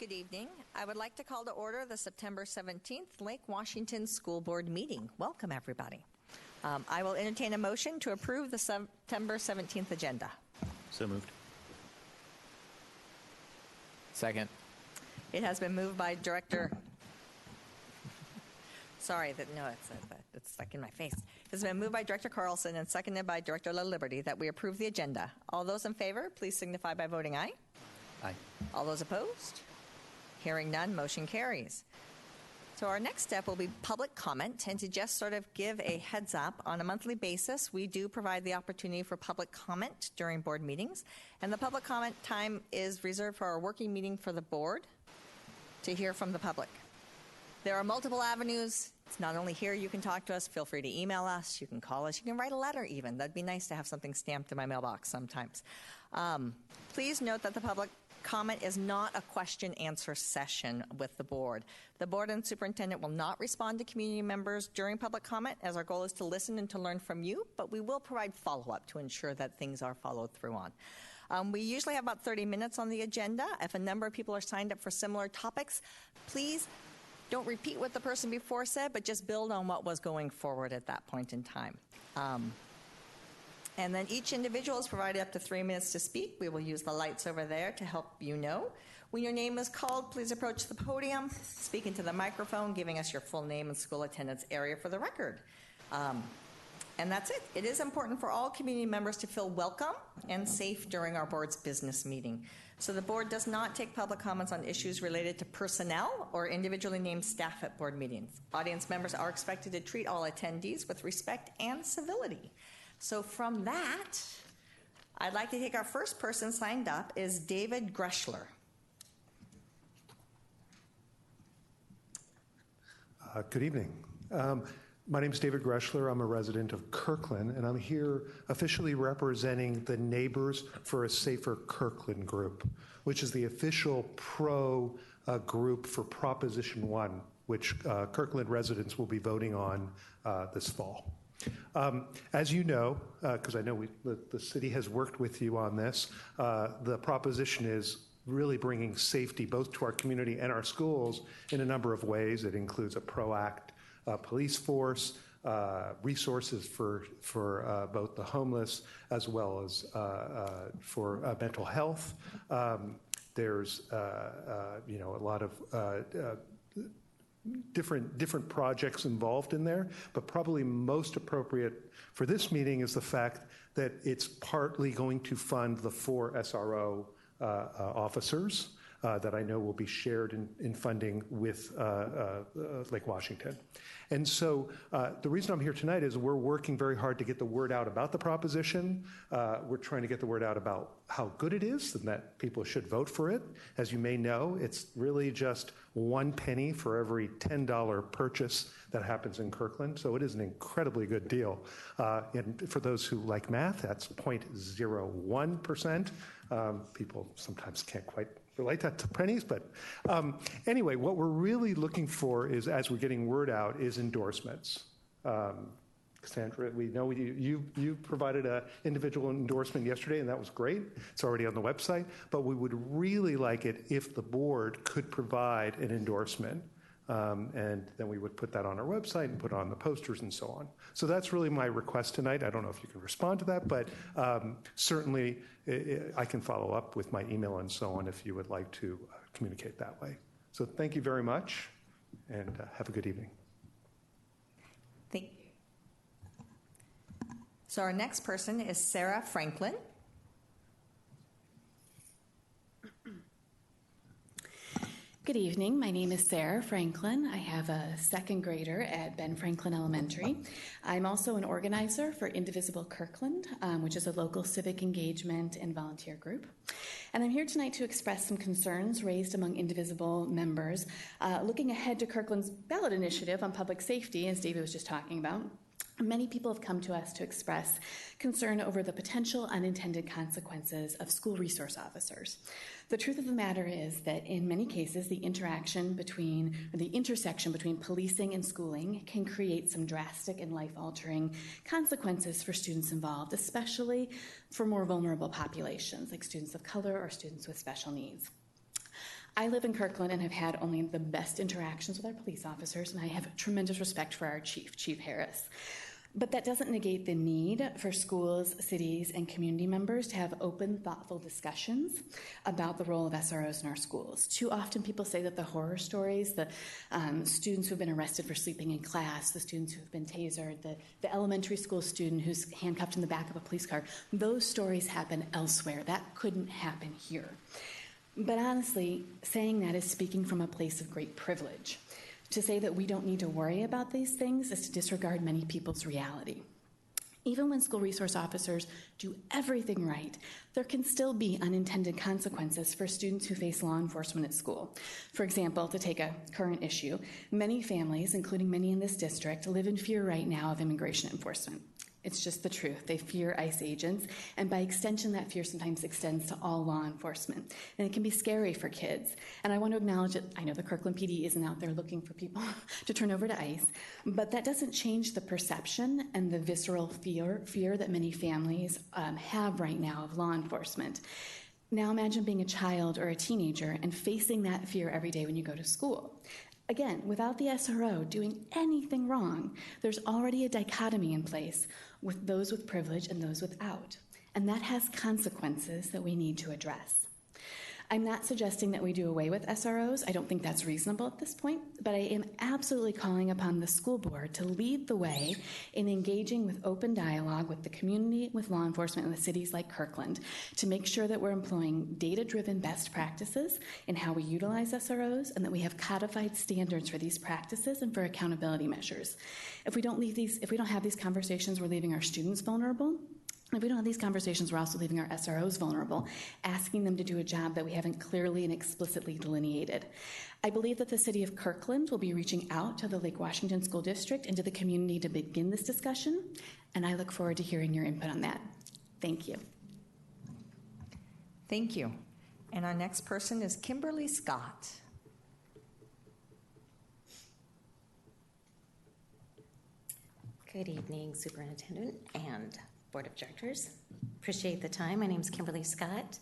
Good evening. I would like to call to order the September 17th Lake Washington School Board meeting. Welcome, everybody. I will entertain a motion to approve the September 17th agenda. So moved. Second. It has been moved by Director... Sorry, it's stuck in my face. It's been moved by Director Carlson and seconded by Director La Liberty that we approve the agenda. All those in favor, please signify by voting aye. Aye. All those opposed? Hearing none, motion carries. So our next step will be public comment, and to just sort of give a heads up, on a monthly basis, we do provide the opportunity for public comment during board meetings, and the public comment time is reserved for our working meeting for the board to hear from the public. There are multiple avenues. It's not only here you can talk to us. Feel free to email us. You can call us. You can write a letter even. That'd be nice to have something stamped in my mailbox sometimes. Please note that the public comment is not a question-answer session with the board. The board and superintendent will not respond to community members during public comment, as our goal is to listen and to learn from you, but we will provide follow-up to ensure that things are followed through on. We usually have about 30 minutes on the agenda. If a number of people are signed up for similar topics, please don't repeat what the person before said, but just build on what was going forward at that point in time. And then each individual is provided up to 3 minutes to speak. We will use the lights over there to help you know. When your name is called, please approach the podium, speak into the microphone, giving us your full name and school attendance area for the record. And that's it. It is important for all community members to feel welcome and safe during our board's business meeting. So the board does not take public comments on issues related to personnel or individually named staff at board meetings. Audience members are expected to treat all attendees with respect and civility. So from that, I'd like to take our first person signed up is David Greschler. Good evening. My name is David Greschler. I'm a resident of Kirkland, and I'm here officially representing the Neighbors for a Safer Kirkland group, which is the official pro group for Proposition 1, which Kirkland residents will be voting on this fall. As you know, because I know the city has worked with you on this, the proposition is really bringing safety both to our community and our schools in a number of ways. It includes a PROACT police force, resources for both the homeless as well as for mental health. There's a lot of different projects involved in there, but probably most appropriate for this meeting is the fact that it's partly going to fund the 4 SRO officers that I know will be shared in funding with Lake Washington. And so the reason I'm here tonight is we're working very hard to get the word out about the proposition. We're trying to get the word out about how good it is and that people should vote for it. As you may know, it's really just 1 penny for every $10 purchase that happens in Kirkland. So it is an incredibly good deal. And for those who like math, that's 0.01%. People sometimes can't quite relate that to pennies, but anyway, what we're really looking for is, as we're getting word out, is endorsements. Cassandra, we know you provided an individual endorsement yesterday, and that was great. It's already on the website, but we would really like it if the board could provide an endorsement, and then we would put that on our website and put it on the posters and so on. So that's really my request tonight. I don't know if you can respond to that, but certainly I can follow up with my email and so on if you would like to communicate that way. So thank you very much, and have a good evening. Thank you. So our next person is Sarah Franklin. Good evening. My name is Sarah Franklin. I have a second grader at Ben Franklin Elementary. I'm also an organizer for Indivisible Kirkland, which is a local civic engagement and volunteer group. And I'm here tonight to express some concerns raised among Indivisible members, looking ahead to Kirkland's ballot initiative on public safety, as David was just talking about. Many people have come to us to express concern over the potential unintended consequences of school resource officers. The truth of the matter is that in many cases, the intersection between policing and schooling can create some drastic and life-altering consequences for students involved, especially for more vulnerable populations like students of color or students with special needs. I live in Kirkland and have had only the best interactions with our police officers, and I have tremendous respect for our chief, Chief Harris. But that doesn't negate the need for schools, cities, and community members to have open, thoughtful discussions about the role of SROs in our schools. Too often people say that the horror stories, the students who've been arrested for sleeping in class, the students who've been tasered, the elementary school student who's handcuffed in the back of a police car, those stories happen elsewhere. That couldn't happen here. But honestly, saying that is speaking from a place of great privilege. To say that we don't need to worry about these things is to disregard many people's reality. Even when school resource officers do everything right, there can still be unintended consequences for students who face law enforcement at school. For example, to take a current issue, many families, including many in this district, live in fear right now of immigration enforcement. It's just the truth. They fear ICE agents, and by extension, that fear sometimes extends to all law enforcement. And it can be scary for kids. And I want to acknowledge that I know the Kirkland PD isn't out there looking for people to turn over to ICE, but that doesn't change the perception and the visceral fear that many families have right now of law enforcement. Now imagine being a child or a teenager and facing that fear every day when you go to school. Again, without the SRO doing anything wrong, there's already a dichotomy in place with those with privilege and those without. And that has consequences that we need to address. I'm not suggesting that we do away with SROs. I don't think that's reasonable at this point, but I am absolutely calling upon the school board to lead the way in engaging with open dialogue with the community, with law enforcement, and with cities like Kirkland to make sure that we're employing data-driven best practices in how we utilize SROs and that we have codified standards for these practices and for accountability measures. If we don't have these conversations, we're leaving our students vulnerable. If we don't have these conversations, we're also leaving our SROs vulnerable, asking them to do a job that we haven't clearly and explicitly delineated. I believe that the City of Kirkland will be reaching out to the Lake Washington School District and to the community to begin this discussion, and I look forward to hearing your input on that. Thank you. Thank you. And our next person is Kimberly Scott. Good evening, Superintendent and Board of Directors. Appreciate the time. My name is Kimberly Scott.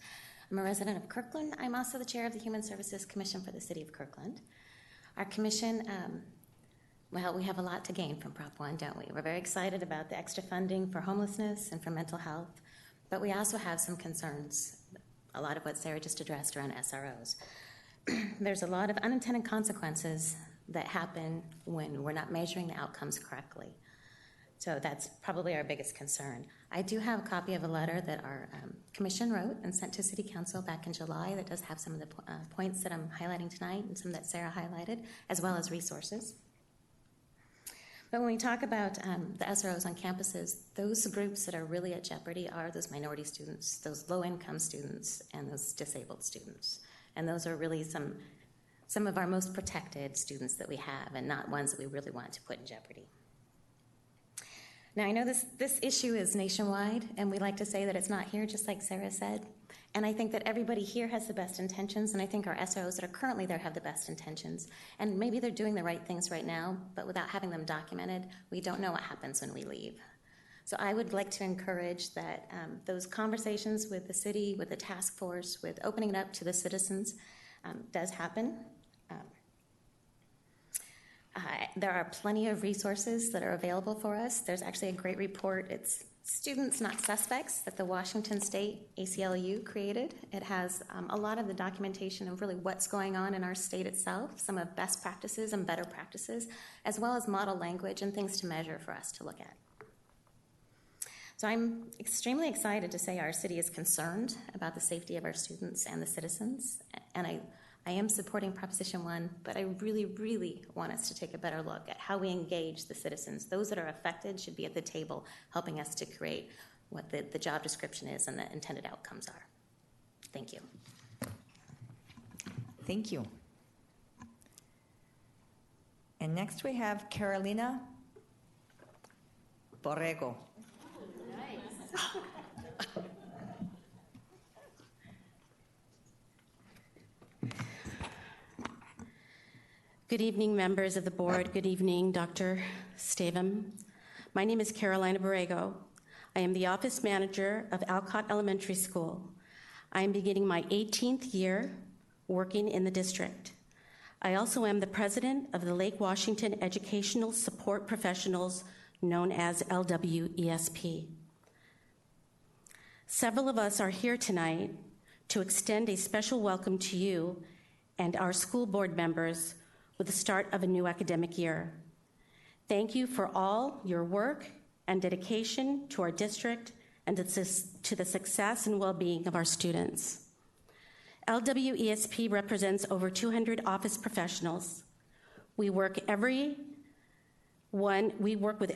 I'm a resident of Kirkland. I'm also the chair of the Human Services Commission for the City of Kirkland. Our commission, well, we have a lot to gain from Prop 1, don't we? We're very excited about the extra funding for homelessness and for mental health, but we also have some concerns, a lot of what Sarah just addressed around SROs. There's a lot of unintended consequences that happen when we're not measuring the outcomes correctly. So that's probably our biggest concern. I do have a copy of a letter that our commission wrote and sent to City Council back in July that does have some of the points that I'm highlighting tonight and some that Sarah highlighted, as well as resources. But when we talk about the SROs on campuses, those groups that are really at jeopardy are those minority students, those low-income students, and those disabled students. And those are really some of our most protected students that we have, and not ones that we really want to put in jeopardy. Now, I know this issue is nationwide, and we like to say that it's not here, just like Sarah said. And I think that everybody here has the best intentions, and I think our SROs that are currently there have the best intentions. And maybe they're doing the right things right now, but without having them documented, we don't know what happens when we leave. So I would like to encourage that those conversations with the city, with the task force, with opening it up to the citizens does happen. There are plenty of resources that are available for us. There's actually a great report. It's Students Not Suspects that the Washington State ACLU created. It has a lot of the documentation of really what's going on in our state itself, some of best practices and better practices, as well as model language and things to measure for us to look at. So I'm extremely excited to say our city is concerned about the safety of our students and the citizens, and I am supporting Proposition 1, but I really, really want us to take a better look at how we engage the citizens. Those that are affected should be at the table helping us to create what the job description is and the intended outcomes are. Thank you. Thank you. And next we have Carolina Borrego. Good evening, members of the board. Good evening, Dr. Stavum. My name is Carolina Borrego. I am the office manager of Alcott Elementary School. I am beginning my 18th year working in the district. I also am the president of the Lake Washington Educational Support Professionals, known as LWESP. Several of us are here tonight to extend a special welcome to you and our school board members with the start of a new academic year. Thank you for all your work and dedication to our district and to the success and well-being of our students. LWESP represents over 200 office professionals. We work with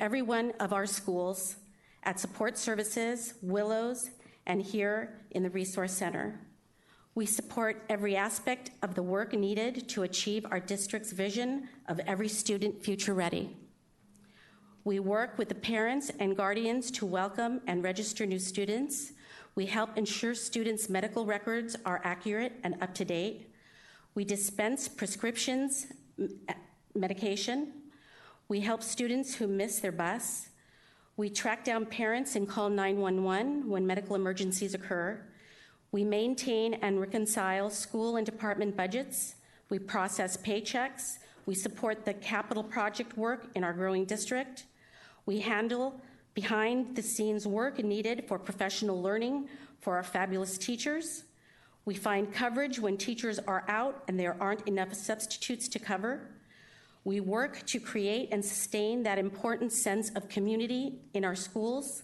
every one of our schools at Support Services, Willows, and here in the Resource Center. We support every aspect of the work needed to achieve our district's vision of every student future ready. We work with the parents and guardians to welcome and register new students. We help ensure students' medical records are accurate and up to date. We dispense prescriptions, medication. We help students who miss their bus. We track down parents and call 911 when medical emergencies occur. We maintain and reconcile school and department budgets. We process paychecks. We support the capital project work in our growing district. We handle behind-the-scenes work needed for professional learning for our fabulous teachers. We find coverage when teachers are out and there aren't enough substitutes to cover. We work to create and sustain that important sense of community in our schools.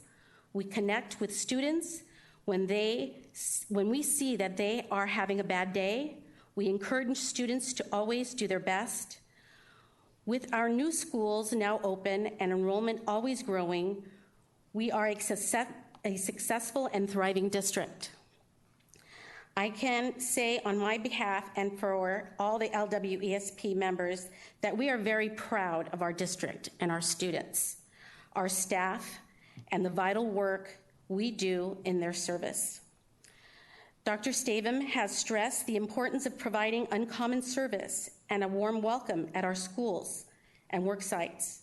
We connect with students when we see that they are having a bad day. We encourage students to always do their best. With our new schools now open and enrollment always growing, we are a successful and thriving district. I can say on my behalf and for all the LWESP members that we are very proud of our district and our students, our staff, and the vital work we do in their service. Dr. Stavem has stressed the importance of providing uncommon service and a warm welcome at our schools and work sites.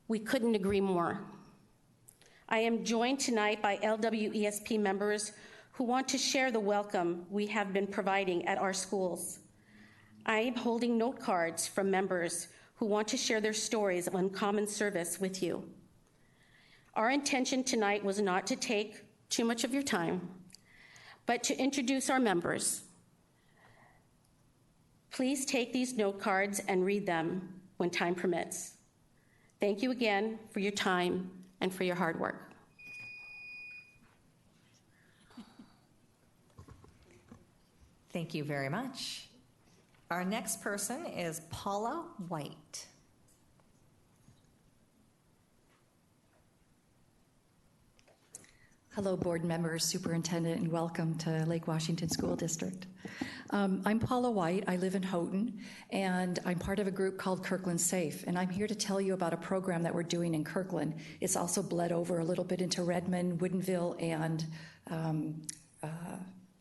We couldn't agree more. I am joined tonight by LWESP members who want to share the welcome we have been providing at our schools. I am holding note cards from members who want to share their stories of uncommon service with you. Our intention tonight was not to take too much of your time, but to introduce our members. Please take these note cards and read them when time permits. Thank you again for your time and for your hard work. Thank you very much. Our next person is Paula White. Hello, board members, superintendent, and welcome to Lake Washington School District. I'm Paula White. I live in Houghton, and I'm part of a group called Kirkland Safe, and I'm here to tell you about a program that we're doing in Kirkland. It's also bled over a little bit into Redmond, Woodinville, and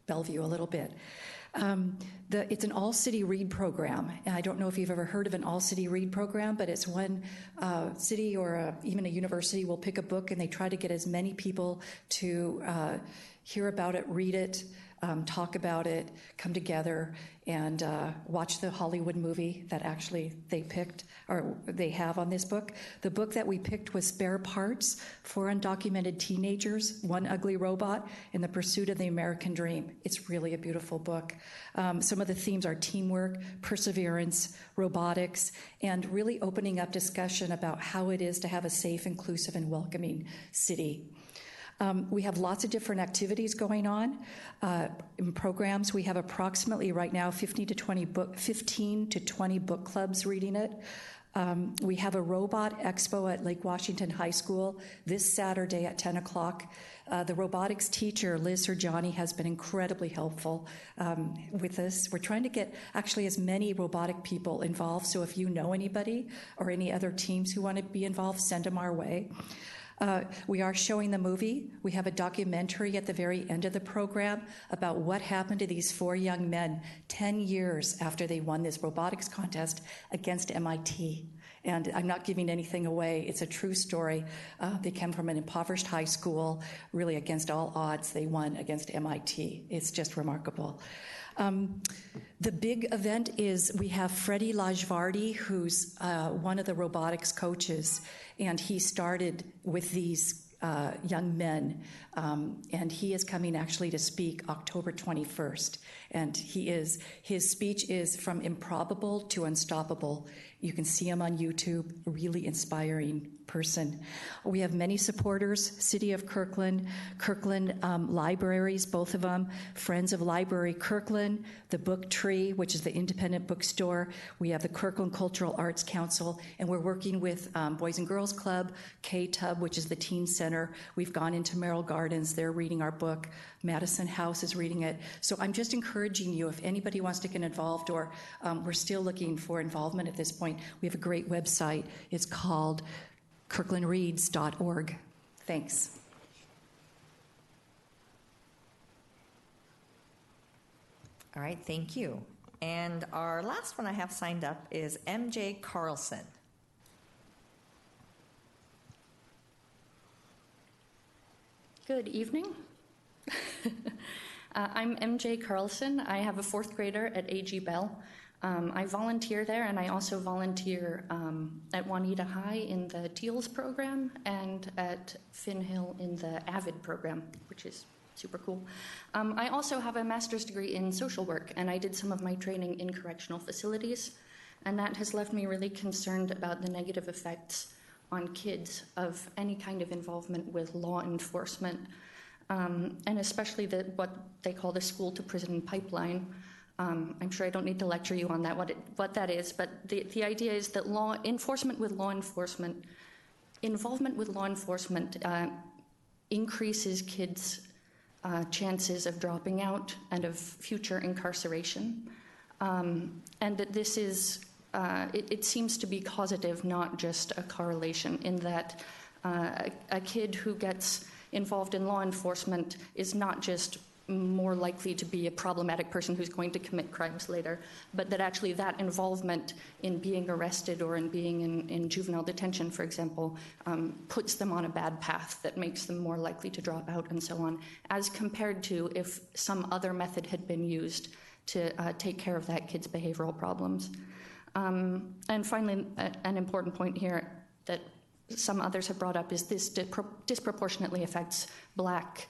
Bellevue a little bit. It's an all-city read program, and I don't know if you've ever heard of an all-city read program, but it's one city or even a university will pick a book and they try to get as many people to hear about it, read it, talk about it, come together, and watch the Hollywood movie that actually they picked, or they have on this book. The book that we picked was Spare Parts, 4 Undocumented Teenagers, One Ugly Robot, in the Pursuit of the American Dream. It's really a beautiful book. Some of the themes are teamwork, perseverance, robotics, and really opening up discussion about how it is to have a safe, inclusive, and welcoming city. We have lots of different activities going on in programs. We have approximately right now 15 to 20 book clubs reading it. We have a robot expo at Lake Washington High School this Saturday at 10 o'clock. The robotics teacher, Liz Sergiani, has been incredibly helpful with this. We're trying to get actually as many robotic people involved, so if you know anybody or any other teams who want to be involved, send them our way. We are showing the movie. We have a documentary at the very end of the program about what happened to these 4 young men 10 years after they won this robotics contest against MIT. And I'm not giving anything away. It's a true story. They came from an impoverished high school, really against all odds. They won against MIT. It's just remarkable. The big event is we have Freddie Lajvardi, who's one of the robotics coaches, and he started with these young men, and he is coming actually to speak October 21st. And his speech is From Improbable to Unstoppable. You can see him on YouTube, a really inspiring person. We have many supporters, City of Kirkland, Kirkland Libraries, both of them, Friends of Library Kirkland, the Book Tree, which is the independent bookstore. We have the Kirkland Cultural Arts Council, and we're working with Boys and Girls Club, K-Tub, which is the teen center. We've gone into Merrill Gardens. They're reading our book. Madison House is reading it. So I'm just encouraging you, if anybody wants to get involved, or we're still looking for involvement at this point, we have a great website. It's called kirklandreads.org. Thanks. All right, thank you. And our last one I have signed up is MJ Carlson. Good evening. I'm MJ Carlson. I have a fourth grader at AG Bell. I volunteer there, and I also volunteer at Juanita High in the TEALS program and at Finn Hill in the AVID program, which is super cool. I also have a master's degree in social work, and I did some of my training in correctional facilities, and that has left me really concerned about the negative effects on kids of any kind of involvement with law enforcement, and especially what they call the school-to-prison pipeline. I'm sure I don't need to lecture you on that, what that is, but the idea is that involvement with law enforcement increases kids' chances of dropping out and of future incarceration, and that this is, it seems to be causative, not just a correlation, in that a kid who gets involved in law enforcement is not just more likely to be a problematic person who's going to commit crimes later, but that actually that involvement in being arrested or in being in juvenile detention, for example, puts them on a bad path that makes them more likely to drop out and so on, as compared to if some other method had been used to take care of that kid's behavioral problems. And finally, an important point here that some others have brought up is this disproportionately affects Black,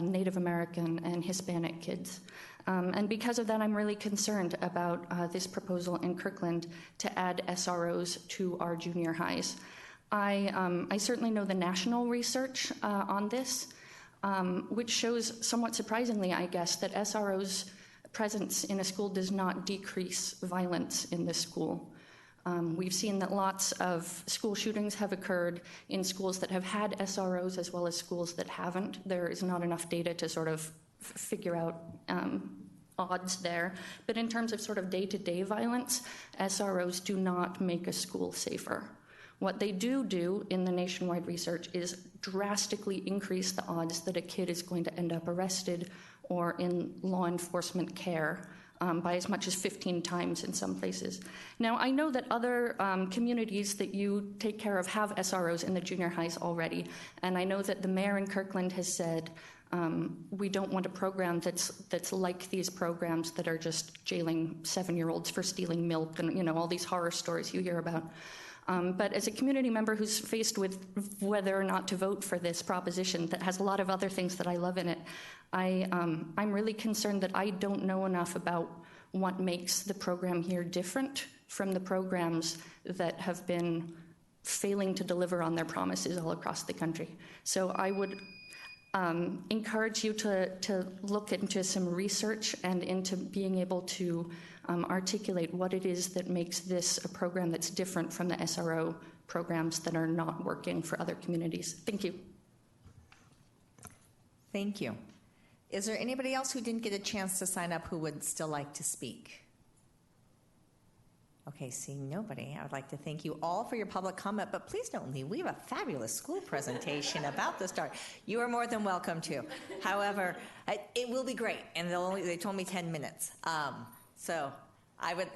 Native American, and Hispanic kids. And because of that, I'm really concerned about this proposal in Kirkland to add SROs to our junior highs. I certainly know the national research on this, which shows, somewhat surprisingly, I guess, that SROs' presence in a school does not decrease violence in the school. We've seen that lots of school shootings have occurred in schools that have had SROs as well as schools that haven't. There is not enough data to sort of figure out odds there. But in terms of sort of day-to-day violence, SROs do not make a school safer. What they do in the nationwide research is drastically increase the odds that a kid is going to end up arrested or in law enforcement care, by as much as 15 times in some places. Now, I know that other communities that you take care of have SROs in the junior highs already, and I know that the mayor in Kirkland has said, we don't want a program that's like these programs that are just jailing 7-year-olds for stealing milk and all these horror stories you hear about. But as a community member who's faced with whether or not to vote for this proposition that has a lot of other things that I love in it, I'm really concerned that I don't know enough about what makes the program here different from the programs that have been failing to deliver on their promises all across the country. So I would encourage you to look into some research and into being able to articulate what it is that makes this a program that's different from the SRO programs that are not working for other communities. Thank you. Thank you. Is there anybody else who didn't get a chance to sign up who would still like to speak? Okay, seeing nobody, I would like to thank you all for your public comment, but please don't leave. We have a fabulous school presentation about the start. You are more than welcome to. However, it will be great, and they told me 10 minutes. So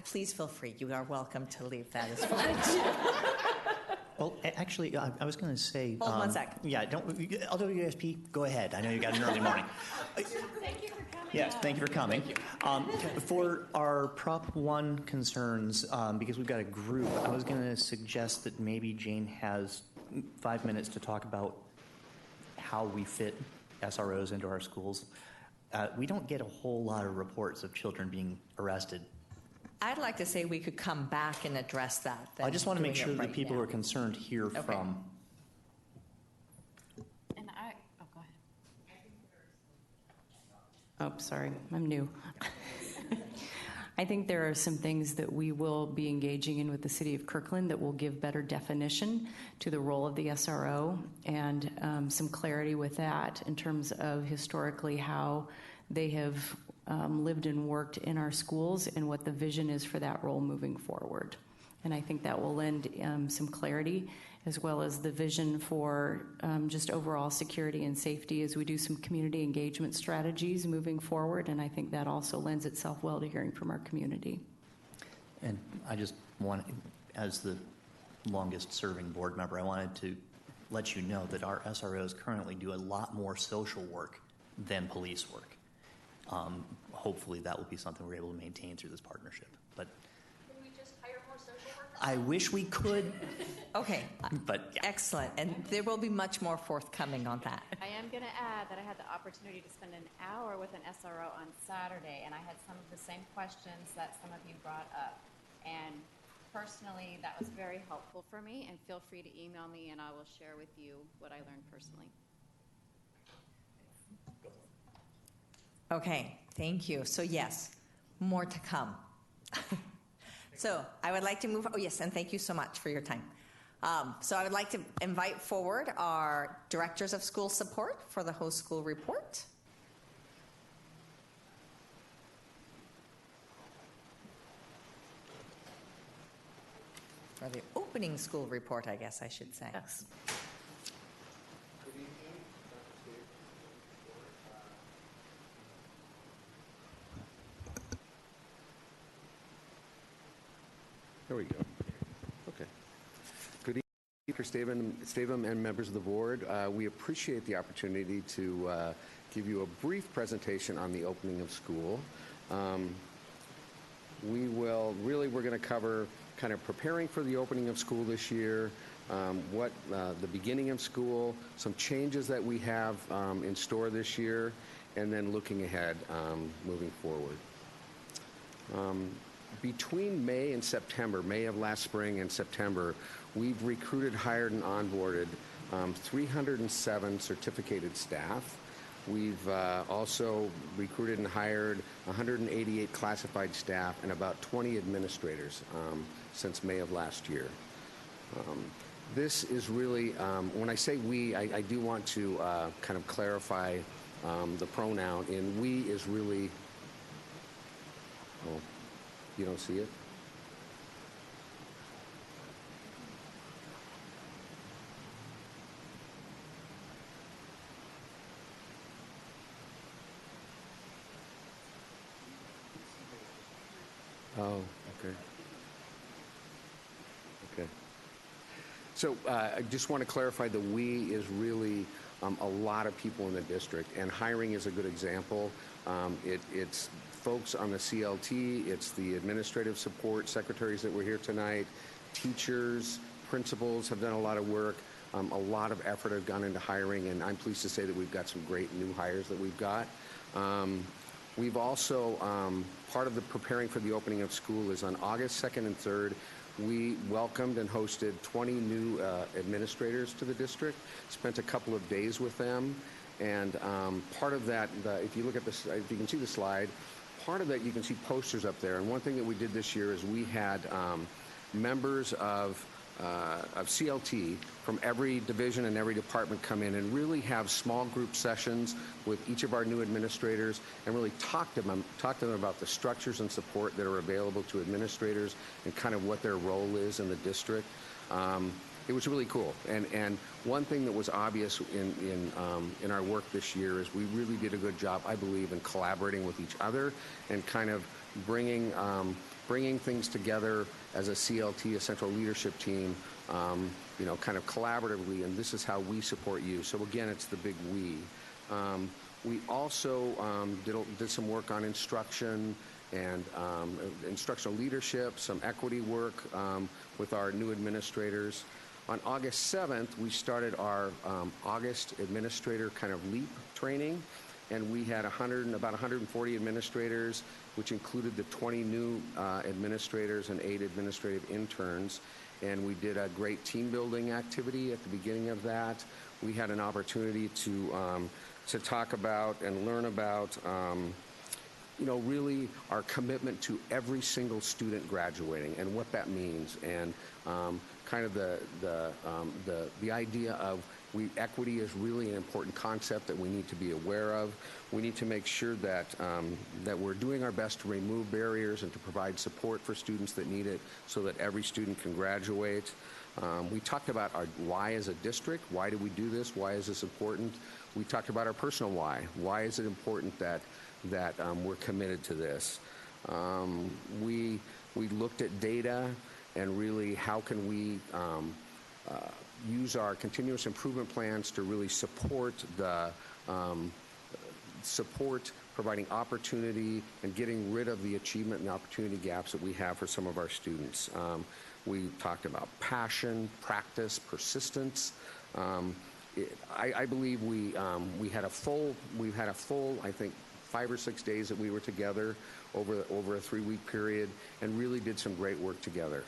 Please feel free. You are welcome to leave that as well. Well, actually, I was going to say. Hold 1 sec. Yeah, LWSP, go ahead. I know you got an early morning. Thank you for coming. Yes, thank you for coming. For our Prop 1 concerns, because we've got a group, I was going to suggest that maybe Jane has 5 minutes to talk about how we fit SROs into our schools. We don't get a whole lot of reports of children being arrested. I'd like to say we could come back and address that. I just want to make doing sure it that right people now. who are concerned hear Okay. from. And go ahead. Oh, sorry, I'm new. I think there are some things that we will be engaging in with the City of Kirkland that will give better definition to the role of the SRO and some clarity with that in terms of historically how they have lived and worked in our schools and what the vision is for that role moving forward. And I think that will lend some clarity as well as the vision for just overall security and safety as we do some community engagement strategies moving forward. And I think that also lends itself well to hearing from our community. And I just want, as the longest serving board member, I wanted to let you know that our SROs currently do a lot more social work than police work. Hopefully that will be something we're able to maintain through this partnership. But Can we just hire more social workers? I wish we could. Okay. But yeah. Excellent. And there will be much more forthcoming on that. I am going to add that I had the opportunity to spend an hour with an SRO on Saturday, and I had some of the same questions that some of you brought up. And personally, that was very helpful for me, and feel free to email me, and I will share with you what I learned personally. Okay, thank you. So yes, more to come. So I would like to move, oh yes, and thank you so much for your time. So I would like to invite forward our Directors of School Support for the Host School Report. Or the opening school report, I guess I should say. Yes. There we go. Okay. Good evening, Mr. Stavum and members of the board. We appreciate the opportunity to give you a brief presentation on the opening of school. We're going to cover kind of preparing for the opening of school this year, the beginning of school, some changes that we have in store this year, and then looking ahead moving forward. Between May and September, May of last spring and September, we've recruited, hired, and onboarded 307 certificated staff. We've also recruited and hired 188 classified staff and about 20 administrators since May of last year. This is really, when I say we, I do want to kind of clarify the pronoun, and we is really, oh, you don't see it? Oh, okay. Okay. So I just want to clarify the we is really a lot of people in the district, and hiring is a good example. It's folks on the CLT, it's the administrative support secretaries that were here tonight, teachers, principals have done a lot of work. A lot of effort has gone into hiring, and I'm pleased to say that we've got some great new hires that we've got. We've also, part of the preparing for the opening of school is on August 2nd and 3rd, we welcomed and hosted 20 new administrators to the district, spent a couple of days with them, and part of that, if you look at this, if you can see the slide, part of that you can see posters up there, and one thing that we did this year is we had members of CLT from every division and every department come in and really have small group sessions with each of our new administrators and really talk to them about the structures and support that are available to administrators and kind of what their role is in the district. It was really cool, and one thing that was obvious in our work this year is we really did a good job, I believe, in collaborating with each other and kind of bringing bringing things together as a CLT, a central leadership team, kind of collaboratively, and this is how we support you. So again, it's the big we. We also did some work on instruction and instructional leadership, some equity work with our new administrators. On August 7th, we started our August administrator kind of LEAP training, and we had about 140 administrators, which included the 20 new administrators and 8 administrative interns. And we did a great team building activity at the beginning of that. We had an opportunity to talk about and learn about really our commitment to every single student graduating and what that means, and kind of the idea of equity is really an important concept that we need to be aware of. We need to make sure that we're doing our best to remove barriers and to provide support for students that need it so that every student can graduate. We talked about our why as a district. Why do we do this? Why is this important? We talked about our personal why. Why is it important that we're committed to this? We looked at data and really how can we use our continuous improvement plans to really support providing opportunity and getting rid of the achievement and opportunity gaps that we have for some of our students. We talked about passion, practice, persistence. I believe we had a full, I think, 5 or 6 days that we were together over a 3-week period and really did some great work together.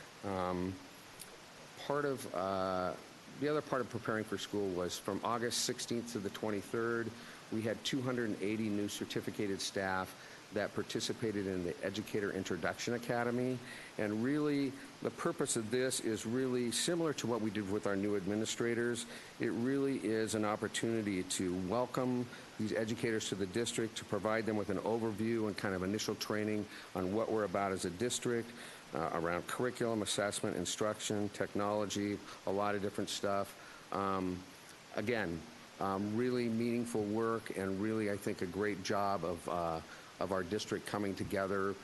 The other part of preparing for school was from August 16th to the 23rd, we had 280 new certificated staff that participated in the Educator Introduction Academy. And really, the purpose of this is really similar to what we did with our new administrators. It really is an opportunity to welcome these educators to the district, to provide them with an overview and kind of initial training on what we're about as a district, around curriculum, assessment, instruction, technology, a lot of different stuff. Really meaningful work and really, I think, a great job of our district coming together,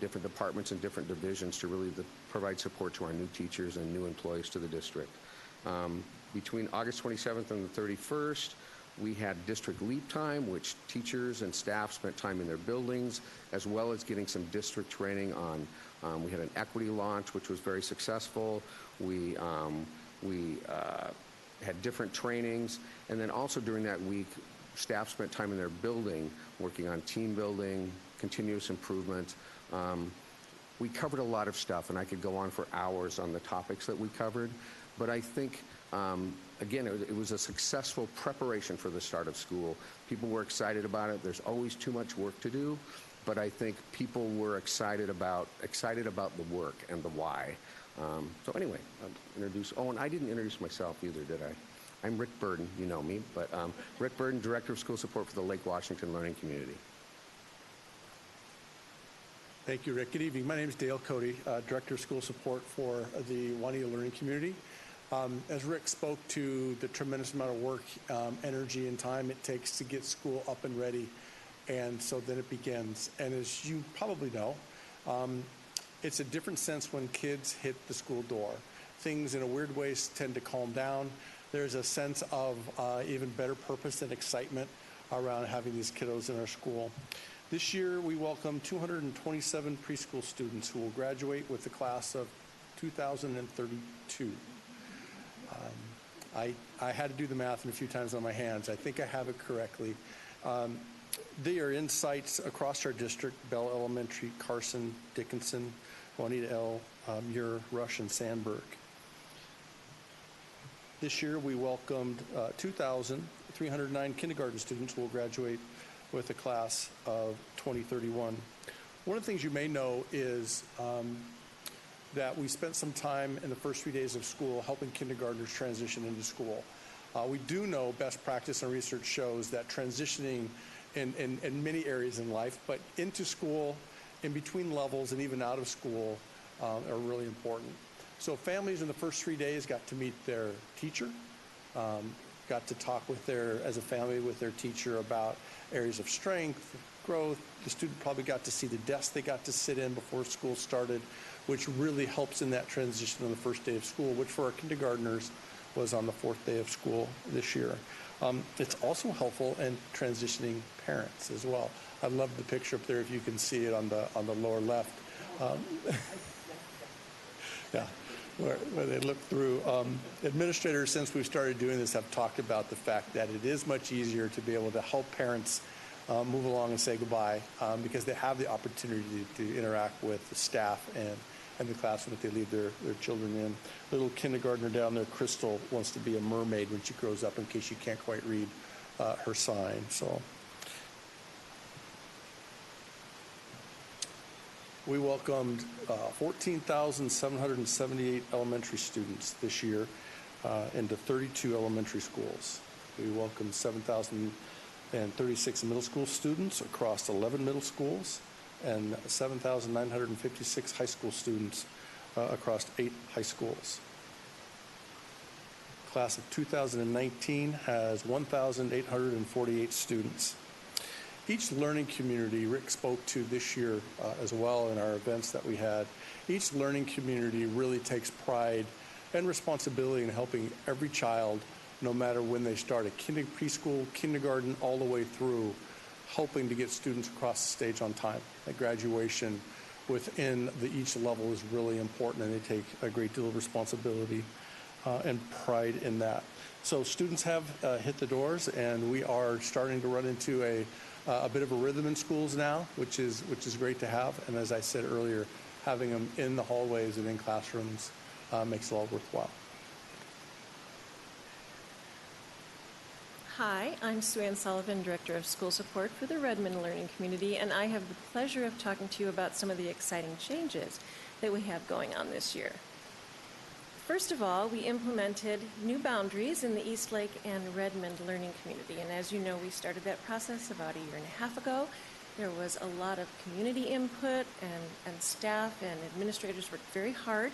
different departments and different divisions to really provide support to our new teachers and new employees to the district. Between August 27th and the 31st, we had district leap time, which teachers and staff spent time in their buildings, as well as getting some district training on. We had an equity launch, which was very successful. We had different trainings, and then also during that week, staff spent time in their building working on team building, continuous improvement. We covered a lot of stuff, and I could go on for hours on the topics that we covered, but I think again, it was a successful preparation for the start of school. People were excited about it. There's always too much work to do, but I think people were excited about the work and the why. So anyway, and I didn't introduce myself either, did I? I'm Rick Burden, you know me, but Rick Burden, Director of School Support for the Lake Washington Learning Community. Thank you, Rick. Good evening. My name is Dale Cody, Director of School Support for the Juanita Learning Community. As Rick spoke to the tremendous amount of work, energy, and time it takes to get school up and ready, and so then it begins. And as you probably know, it's a different sense when kids hit the school door. Things in a weird way tend to calm down. There's a sense of even better purpose and excitement around having these kiddos in our school. This year, we welcome 227 preschool students who will graduate with the class of 2032. I had to do the math a few times on my hands. I think I have it correctly. They are in sites across our district: Bell Elementary, Carson, Dickinson, Juanita L., Muir, Rush, and Sandburg. This year, we welcomed 2,309 kindergarten students who will graduate with a class of 2031. One of the things you may know is that we spent some time in the first few days of school helping kindergartners transition into school. We do know best practice and research shows that transitioning in many areas in life, but into school, in between levels, and even out of school are really important. So families in the first 3 days got to meet their teacher, got to talk as a family with their teacher about areas of strength, growth. The student probably got to see the desk they got to sit in before school started, which really helps in that transition on the first day of school, which for our kindergartners was on the fourth day of school this year. It's also helpful in transitioning parents as well. I love the picture up there if you can see it on the lower left. Yeah, where they look through. Administrators, since we've started doing this, have talked about the fact that it is much easier to be able to help parents move along and say goodbye because they have the opportunity to interact with the staff and the classroom that they leave their children in. Little kindergartner down there, Crystal, wants to be a mermaid when she grows up in case she can't quite read her sign. So we welcomed 14,778 elementary students this year into 32 elementary schools. We welcomed 7,036 middle school students across 11 middle schools and 7,956 high school students across 8 high schools. Class of 2019 has 1,848 students. Each learning community Rick spoke to this year as well in our events that we had, each learning community really takes pride and responsibility in helping every child, no matter when they start at preschool, kindergarten, all the way through, hoping to get students across the stage on time. At graduation within each level is really important, and they take a great deal of responsibility and pride in that. So students have hit the doors, and we are starting to run into a bit of a rhythm in schools now, which is great to have. And as I said earlier, having them in the hallways and in classrooms makes it all worthwhile. Hi, I'm Sue Ann Sullivan, Director of School Support for the Redmond Learning Community, and I have the pleasure of talking to you about some of the exciting changes that we have going on this year. First of all, we implemented new boundaries in the Eastlake and Redmond Learning Community, and as you know, we started that process about a year and a half ago. There was a lot of community input, and staff and administrators worked very hard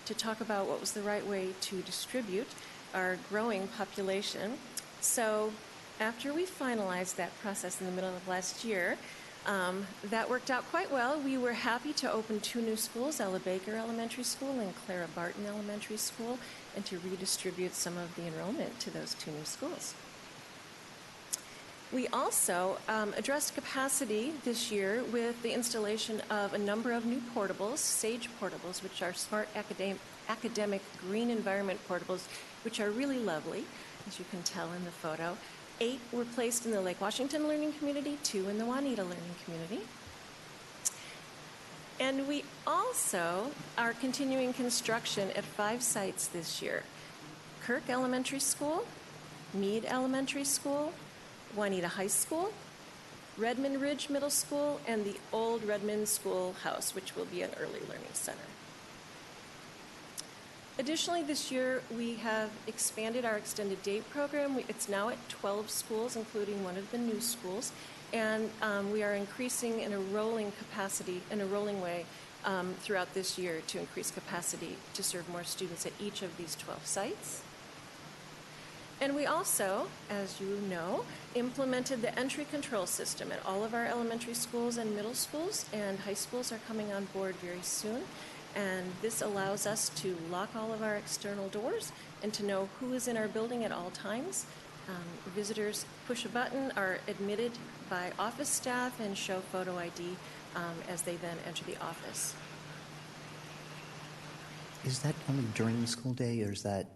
to talk about what was the right way to distribute our growing population. So after we finalized that process in the middle of last year, that worked out quite well. We were happy to open 2 new schools, Ella Baker Elementary School and Clara Barton Elementary School, and to redistribute some of the enrollment to those 2 new schools. We also addressed capacity this year with the installation of a number of new portables, SAGE portables, which are smart academic green environment portables, which are really lovely, as you can tell in the photo. 8 were placed in the Lake Washington Learning Community, 2 in the Juanita Learning Community. And we also are continuing construction at 5 sites this year: Kirk Elementary School, Meade Elementary School, Juanita High School, Redmond Ridge Middle School, and the old Redmond Schoolhouse, which will be an early learning center. Additionally, this year we have expanded our extended day program. It's now at 12 schools, including one of the new schools, and we are increasing in a rolling way throughout this year to increase capacity to serve more students at each of these 12 sites. And we also, as you know, implemented the entry control system at all of our elementary schools and middle schools, and high schools are coming on board very soon. And this allows us to lock all of our external doors and to know who is in our building at all times. Visitors push a button, are admitted by office staff, and show photo ID as they then enter the office. Is that only during the school day, or is that,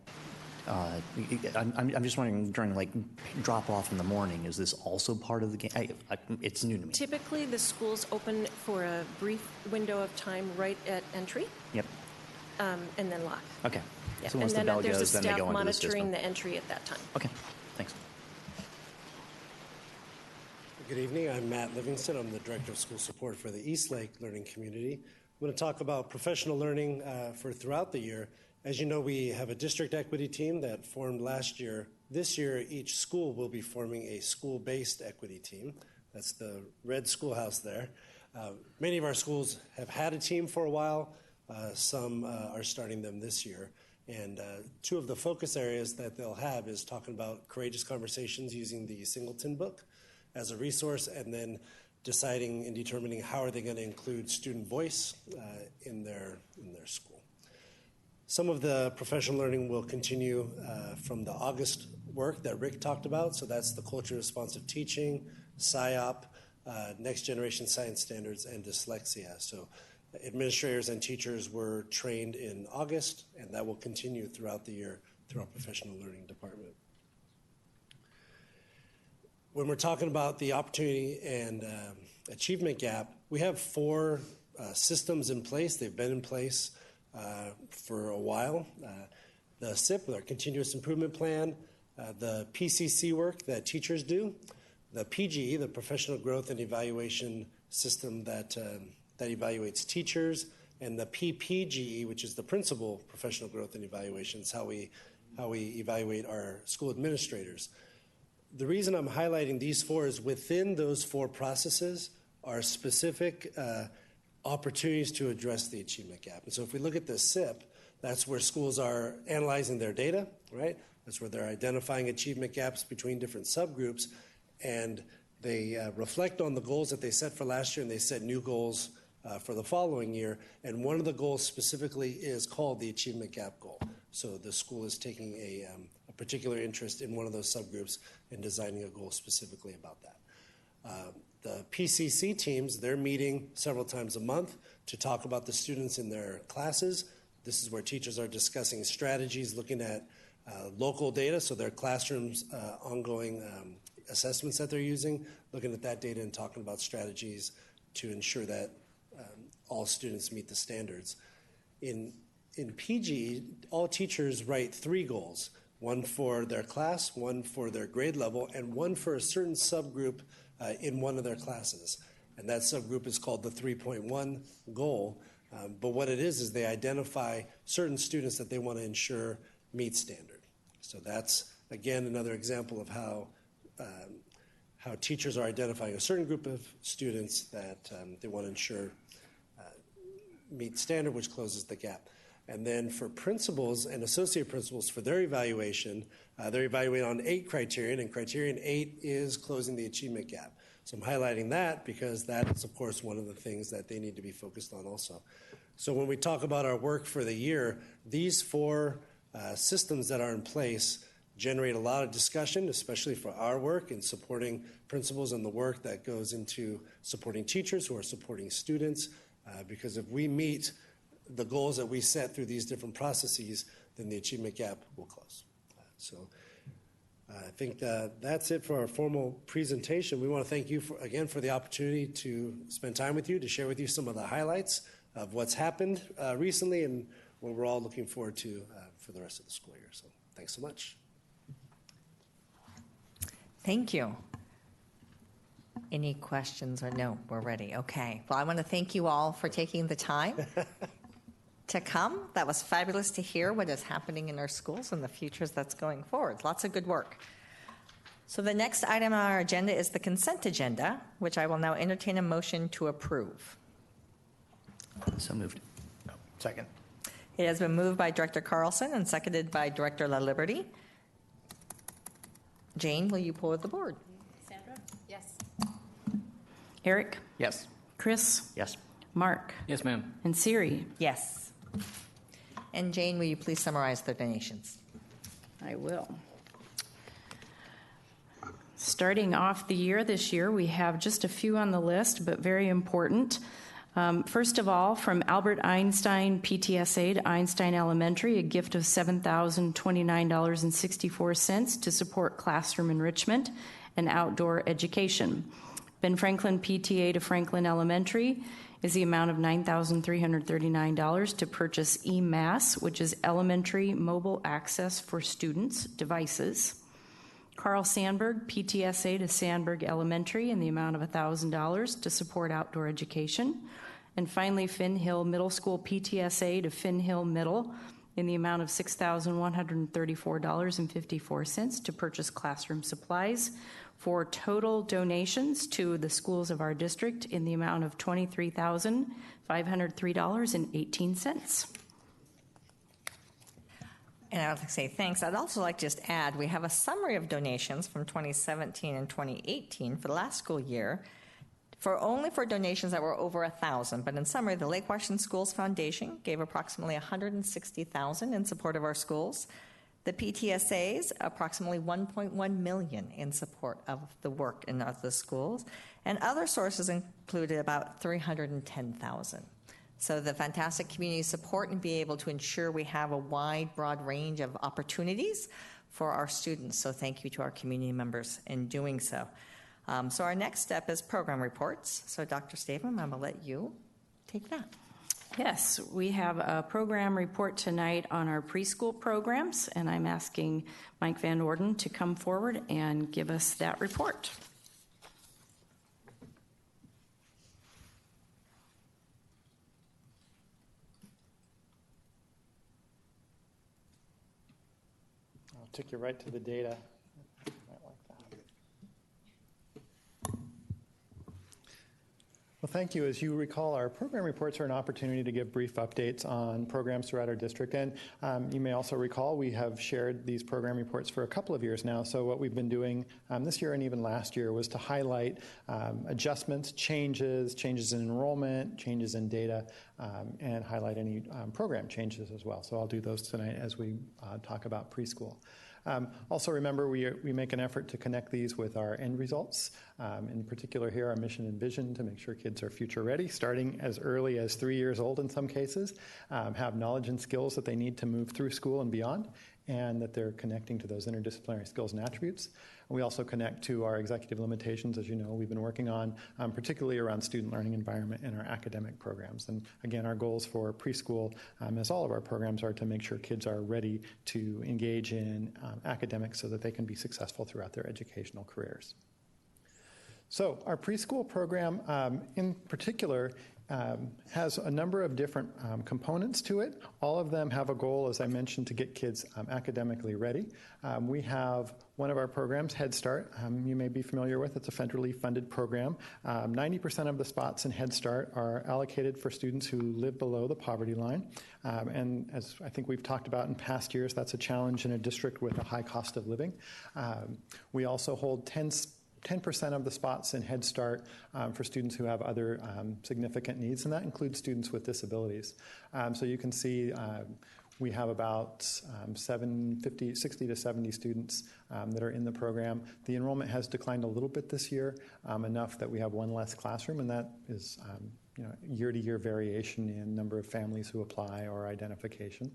I'm just wondering, during like drop off in the morning, is this also part of the game? It's new to me. Typically, the schools open for a brief window of time right at entry. Yep. And then lock. Okay. Yep. So once and the then bell there's goes, a then they staff go into the monitoring system. the entry at that time. Okay, thanks. Good evening. I'm Matt Livingston. I'm the Director of School Support for the Eastlake Learning Community. I'm going to talk about professional learning for throughout the year. As you know, we have a district equity team that formed last year. This year, each school will be forming a school-based equity team. That's the red schoolhouse there. Many of our schools have had a team for a while. Some are starting them this year. And 2 of the focus areas that they'll have is talking about courageous conversations using the Singleton book as a resource, and then deciding and determining how are they going to include student voice in their school. Some of the professional learning will continue from the August work that Rick talked about. So that's the culture responsive teaching, SIOP, next generation science standards, and dyslexia. So administrators and teachers were trained in August, and that will continue throughout the year through our professional learning department. When we're talking about the opportunity and achievement gap, we have 4 systems in place. They've been in place for a while. The SIP, our Continuous Improvement Plan, the PCC work that teachers do, the PGE, the Professional Growth and Evaluation System that evaluates teachers, and the PPGE, which is the Principal Professional Growth and Evaluations, how we evaluate our school administrators. The reason I'm highlighting these 4 is within those 4 processes are specific opportunities to address the achievement gap. And so if we look at the SIP, that's where schools are analyzing their data, right? That's where they're identifying achievement gaps between different subgroups, and they reflect on the goals that they set for last year, and they set new goals for the following year. And one of the goals specifically is called the achievement gap goal. So the school is taking a particular interest in one of those subgroups and designing a goal specifically about that. The PCC teams, they're meeting several times a month to talk about the students in their classes. This is where teachers are discussing strategies, looking at local data, so their classrooms, ongoing assessments that they're using, looking at that data and talking about strategies to ensure that all students meet the standards. In PG, all teachers write 3 goals, one for their class, one for their grade level, and one for a certain subgroup in one of their classes. And that subgroup is called the 3.1 goal. But what it is they identify certain students that they want to ensure meet standard. So that's, again, another example of how teachers are identifying a certain group of students that they want to ensure meet standard, which closes the gap. And then for principals and associate principals for their evaluation, they're evaluating on 8 criterion, and criterion 8 is closing the achievement gap. So I'm highlighting that because that is, of course, one of the things that they need to be focused on also. So when we talk about our work for the year, these 4 systems that are in place generate a lot of discussion, especially for our work in supporting principals and the work that goes into supporting teachers who are supporting students, because if we meet the goals that we set through these different processes, then the achievement gap will close. So I think that's it for our formal presentation. We want to thank you again for the opportunity to spend time with you, to share with you some of the highlights of what's happened recently and what we're all looking forward to for the rest of the school year. So thanks so much. Thank you. Any questions or no? We're ready. Okay. Well, I want to thank you all for taking the time to come. That was fabulous to hear what is happening in our schools and the futures that's going forward. Lots of good work. So the next item on our agenda is the consent agenda, which I will now entertain a motion to approve. So moved. Second. It has been moved by Director Carlson and seconded by Director La Liberty. Jane, will you pull the board? Sandra? Yes. Eric? Yes. Chris? Yes. Mark? Yes, ma'am. And Siri? Yes. And Jane, will you please summarize the donations? I will. Starting off the year this year, we have just a few on the list, but very important. First of all, from Albert Einstein PTSA to Einstein Elementary, a gift of $7,029.64 to support classroom enrichment and outdoor education. Ben Franklin PTA to Franklin Elementary is the amount of $9,339 to purchase eMass, which is Elementary Mobile Access for Students devices. Carl Sandberg, PTSA to Sandberg Elementary, in the amount of $1,000 to support outdoor education. And finally, Finn Hill Middle School, PTSA to Finn Hill Middle, in the amount of $6,134.54 to purchase classroom supplies, for total donations to the schools of our district in the amount of $23,503.18. And I would like to say thanks. I'd also like to just add, we have a summary of donations from 2017 and 2018 for the last school year only for donations that were over 1,000. But in summary, the Lake Washington Schools Foundation gave approximately $160,000 in support of our schools. The PTSAs, approximately $1.1 million in support of the work in the schools. And other sources included about $310,000. So the fantastic community support and be able to ensure we have a wide, broad range of opportunities for our students. So thank you to our community members in doing so. So our next step is program reports. So Dr. Statham, I'm going to let you take that. Yes, we have a program report tonight on our preschool programs, and I'm asking Mike Van Orden to come forward and give us that report. I'll take you right to the data. Well, thank you. As you recall, our program reports are an opportunity to give brief updates on programs throughout our district. And you may also recall we have shared these program reports for a couple of years now. So what we've been doing this year and even last year was to highlight adjustments, changes in enrollment, changes in data, and highlight any program changes as well. So I'll do those tonight as we talk about preschool. Also remember, we make an effort to connect these with our end results. In particular here, our mission and vision to make sure kids are future ready, starting as early as 3 years old in some cases, have knowledge and skills that they need to move through school and beyond, and that they're connecting to those interdisciplinary skills and attributes. And we also connect to our executive limitations, as you know, we've been working on, particularly around student learning environment in our academic programs. And again, our goals for preschool, as all of our programs, are to make sure kids are ready to engage in academics so that they can be successful throughout their educational careers. So our preschool program in particular has a number of different components to it. All of them have a goal, as I mentioned, to get kids academically ready. We have one of our programs, Head Start, you may be familiar with. It's a federally funded program. 90% of the spots in Head Start are allocated for students who live below the poverty line. And as I think we've talked about in past years, that's a challenge in a district with a high cost of living. We also hold 10% of the spots in Head Start for students who have other significant needs, and that includes students with disabilities. So you can see we have about 60 to 70 students that are in the program. The enrollment has declined a little bit this year, enough that we have one less classroom, and that is year-to-year variation in number of families who apply or identification.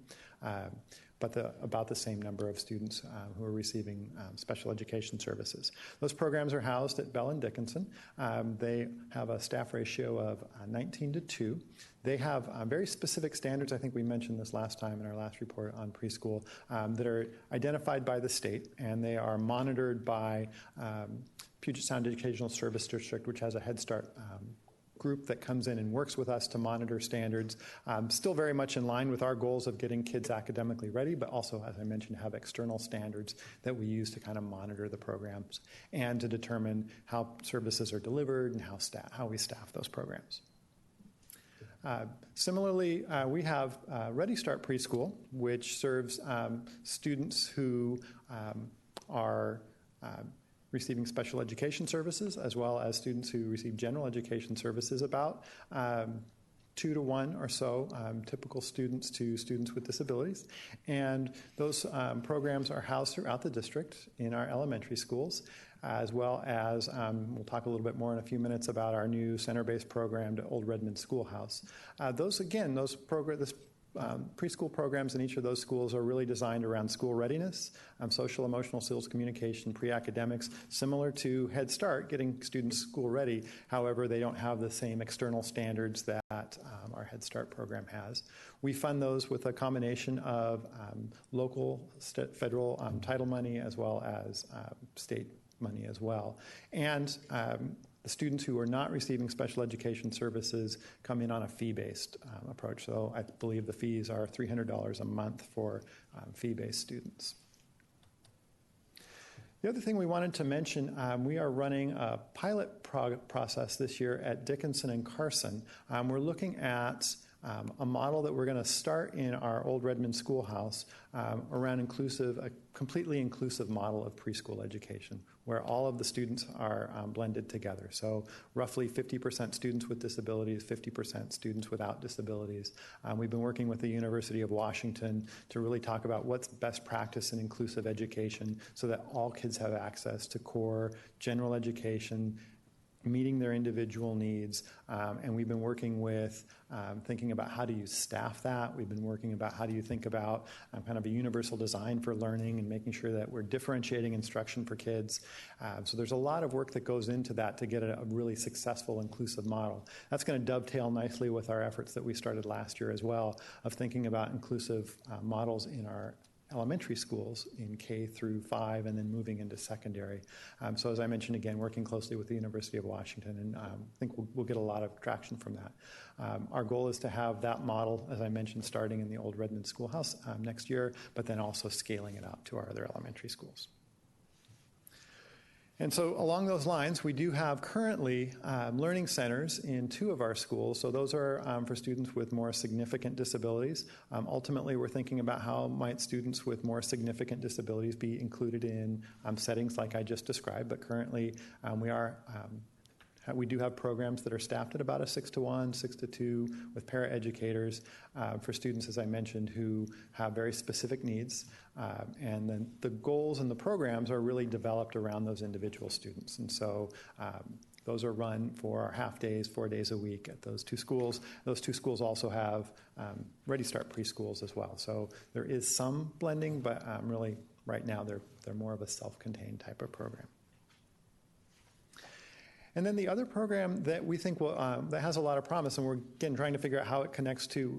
But about the same number of students who are receiving special education services. Those programs are housed at Bell and Dickinson. They have a staff ratio of 19 to 2. They have very specific standards. I think we mentioned this last time in our last report on preschool that are identified by the state, and they are monitored by Puget Sound Educational Service District, which has a Head Start group that comes in and works with us to monitor standards, still very much in line with our goals of getting kids academically ready, but also, as I mentioned, have external standards that we use to kind of monitor the programs and to determine how services are delivered and how we staff those programs. Similarly, we have Ready Start Preschool, which serves students who are receiving special education services, as well as students who receive general education services, about 2 to 1 or so typical students to students with disabilities. And those programs are housed throughout the district in our elementary schools, as well as, we'll talk a little bit more in a few minutes about our new center-based program to Old Redmond Schoolhouse. Preschool programs in each of those schools are really designed around school readiness, social emotional skills, communication, pre-academics, similar to Head Start, getting students school ready. However, they don't have the same external standards that our Head Start program has. We fund those with a combination of local, federal title money, as well as state money as well. And the students who are not receiving special education services come in on a fee-based approach. So I believe the fees are $300 a month for fee-based students. The other thing we wanted to mention, we are running a pilot process this year at Dickinson and Carson. We're looking at a model that we're going to start in our old Redmond schoolhouse around a completely inclusive model of preschool education, where all of the students are blended together. So roughly 50% students with disabilities, 50% students without disabilities. We've been working with the University of Washington to really talk about what's best practice in inclusive education so that all kids have access to core general education, meeting their individual needs, and we've been working with thinking about how do you staff that. We've been working about how do you think about kind of a universal design for learning and making sure that we're differentiating instruction for kids. So there's a lot of work that goes into that to get a really successful inclusive model. That's going to dovetail nicely with our efforts that we started last year as well of thinking about inclusive models in our elementary schools in K through 5 and then moving into secondary. So as I mentioned again, working closely with the University of Washington, and I think we'll get a lot of traction from that. Our goal is to have that model, as I mentioned, starting in the old Redmond schoolhouse next year, but then also scaling it out to our other elementary schools. And so along those lines, we do have currently learning centers in 2 of our schools. So those are for students with more significant disabilities. Ultimately, we're thinking about how might students with more significant disabilities be included in settings like I just described. But currently, we do have programs that are staffed at about a 6-to-1, 6-to-2 with paraeducators for students, as I mentioned, who have very specific needs. And then the goals and the programs are really developed around those individual students. And so those are run for our half days, 4 days a week at those 2 schools. Those 2 schools also have Ready Start preschools as well. So there is some blending, but really right now they're more of a self-contained type of program. And then the other program that we think that has a lot of promise, and we're again trying to figure out how it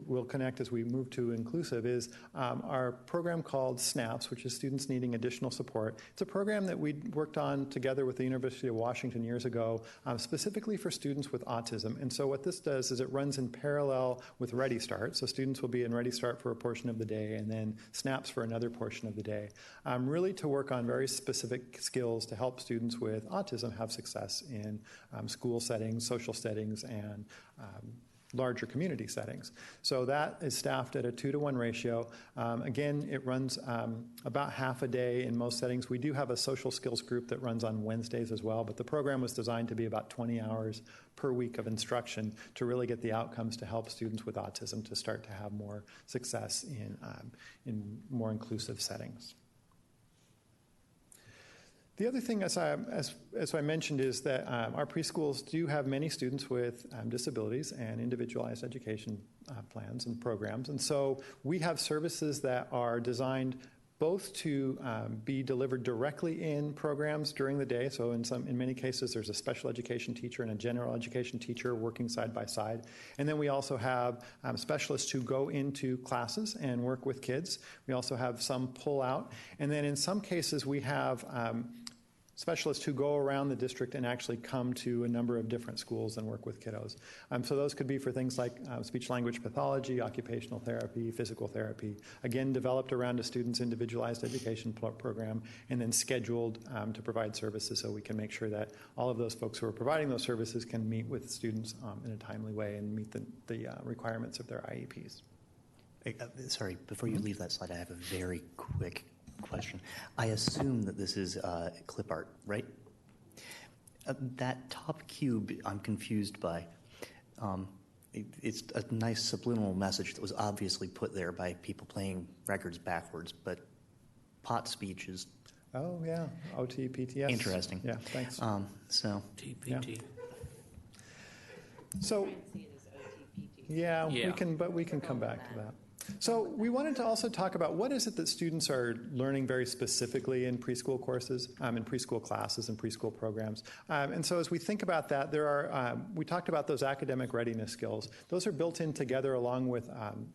will connect as we move to inclusive, is our program called SNAPS, which is Students Needing Additional Support. It's a program that we worked on together with the University of Washington years ago, specifically for students with autism. And so what this does is it runs in parallel with Ready Start. So students will be in Ready Start for a portion of the day, and then SNAPS for another portion of the day, really to work on very specific skills to help students with autism have success in school settings, social settings, and larger community settings. So that is staffed at a 2-to-1 ratio. Again, it runs about half a day in most settings. We do have a social skills group that runs on Wednesdays as well, but the program was designed to be about 20 hours per week of instruction to really get the outcomes to help students with autism to start to have more success in more inclusive settings. The other thing, as I mentioned, is that our preschools do have many students with disabilities and individualized education plans and programs. And so we have services that are designed both to be delivered directly in programs during the day. So in many cases, there's a special education teacher and a general education teacher working side by side. And then we also have specialists who go into classes and work with kids. We also have some pull out. And then in some cases, we have specialists who go around the district and actually come to a number of different schools and work with kiddos. So those could be for things like speech-language pathology, occupational therapy, physical therapy, again, developed around a student's individualized education program and then scheduled to provide services so we can make sure that all of those folks who are providing those services can meet with students in a timely way and meet the requirements of their IEPs. Sorry, before you leave that slide, I have a very quick question. I assume that this is clip art, right? That top cube I'm confused by. It's a nice subliminal message that was obviously put there by people playing records backwards, but pot speech is... Oh, yeah, OTPTS. Interesting. Yeah, thanks. TPT. So, yeah, we can come back to that. So we wanted to also talk about what is it that students are learning very specifically in preschool courses, in preschool classes and preschool programs. And so as we think about that, we talked about those academic readiness skills. Those are built in together along with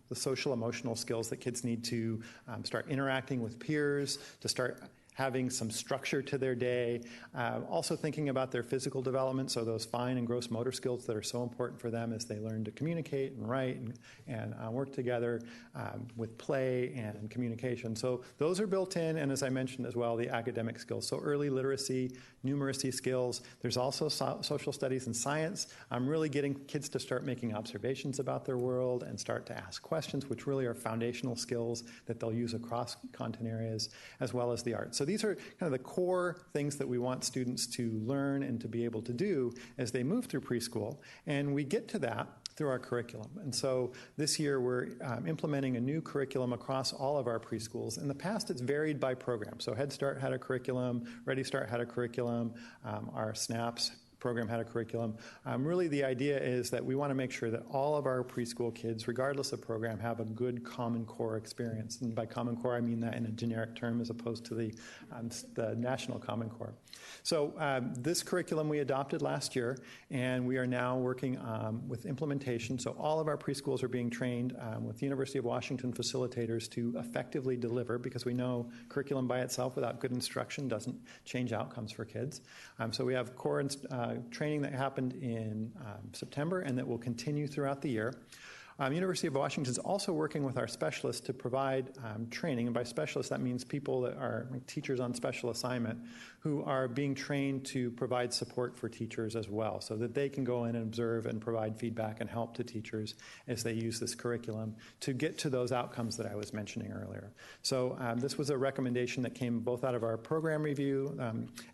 the social emotional skills that kids need to start interacting with peers, to start having some structure to their day, also thinking about their physical development, so those fine and gross motor skills that are so important for them as they learn to communicate and write and work together with play and communication. So those are built in, and as I mentioned as well, the academic skills. So early literacy, numeracy skills. There's also social studies and science. Really getting kids to start making observations about their world and start to ask questions, which really are foundational skills that they'll use across content areas, as well as the arts. So these are kind of the core things that we want students to learn and to be able to do as they move through preschool. And we get to that through our curriculum. And so this year we're implementing a new curriculum across all of our preschools. In the past, it's varied by program. So Head Start had a curriculum, Ready Start had a curriculum, our SNAPS program had a curriculum. Really, the idea is that we want to make sure that all of our preschool kids, regardless of program, have a good Common Core experience. And by Common Core, I mean that in a generic term as opposed to the National Common Core. So this curriculum we adopted last year, and we are now working with implementation. So all of our preschools are being trained with the University of Washington facilitators to effectively deliver, because we know curriculum by itself without good instruction doesn't change outcomes for kids. So we have core training that happened in September and that will continue throughout the year. University of Washington is also working with our specialists to provide training, and by specialists that means people that are like teachers on special assignment who are being trained to provide support for teachers as well, so that they can go in and observe and provide feedback and help to teachers as they use this curriculum to get to those outcomes that I was mentioning earlier. So this was a recommendation that came both out of our program review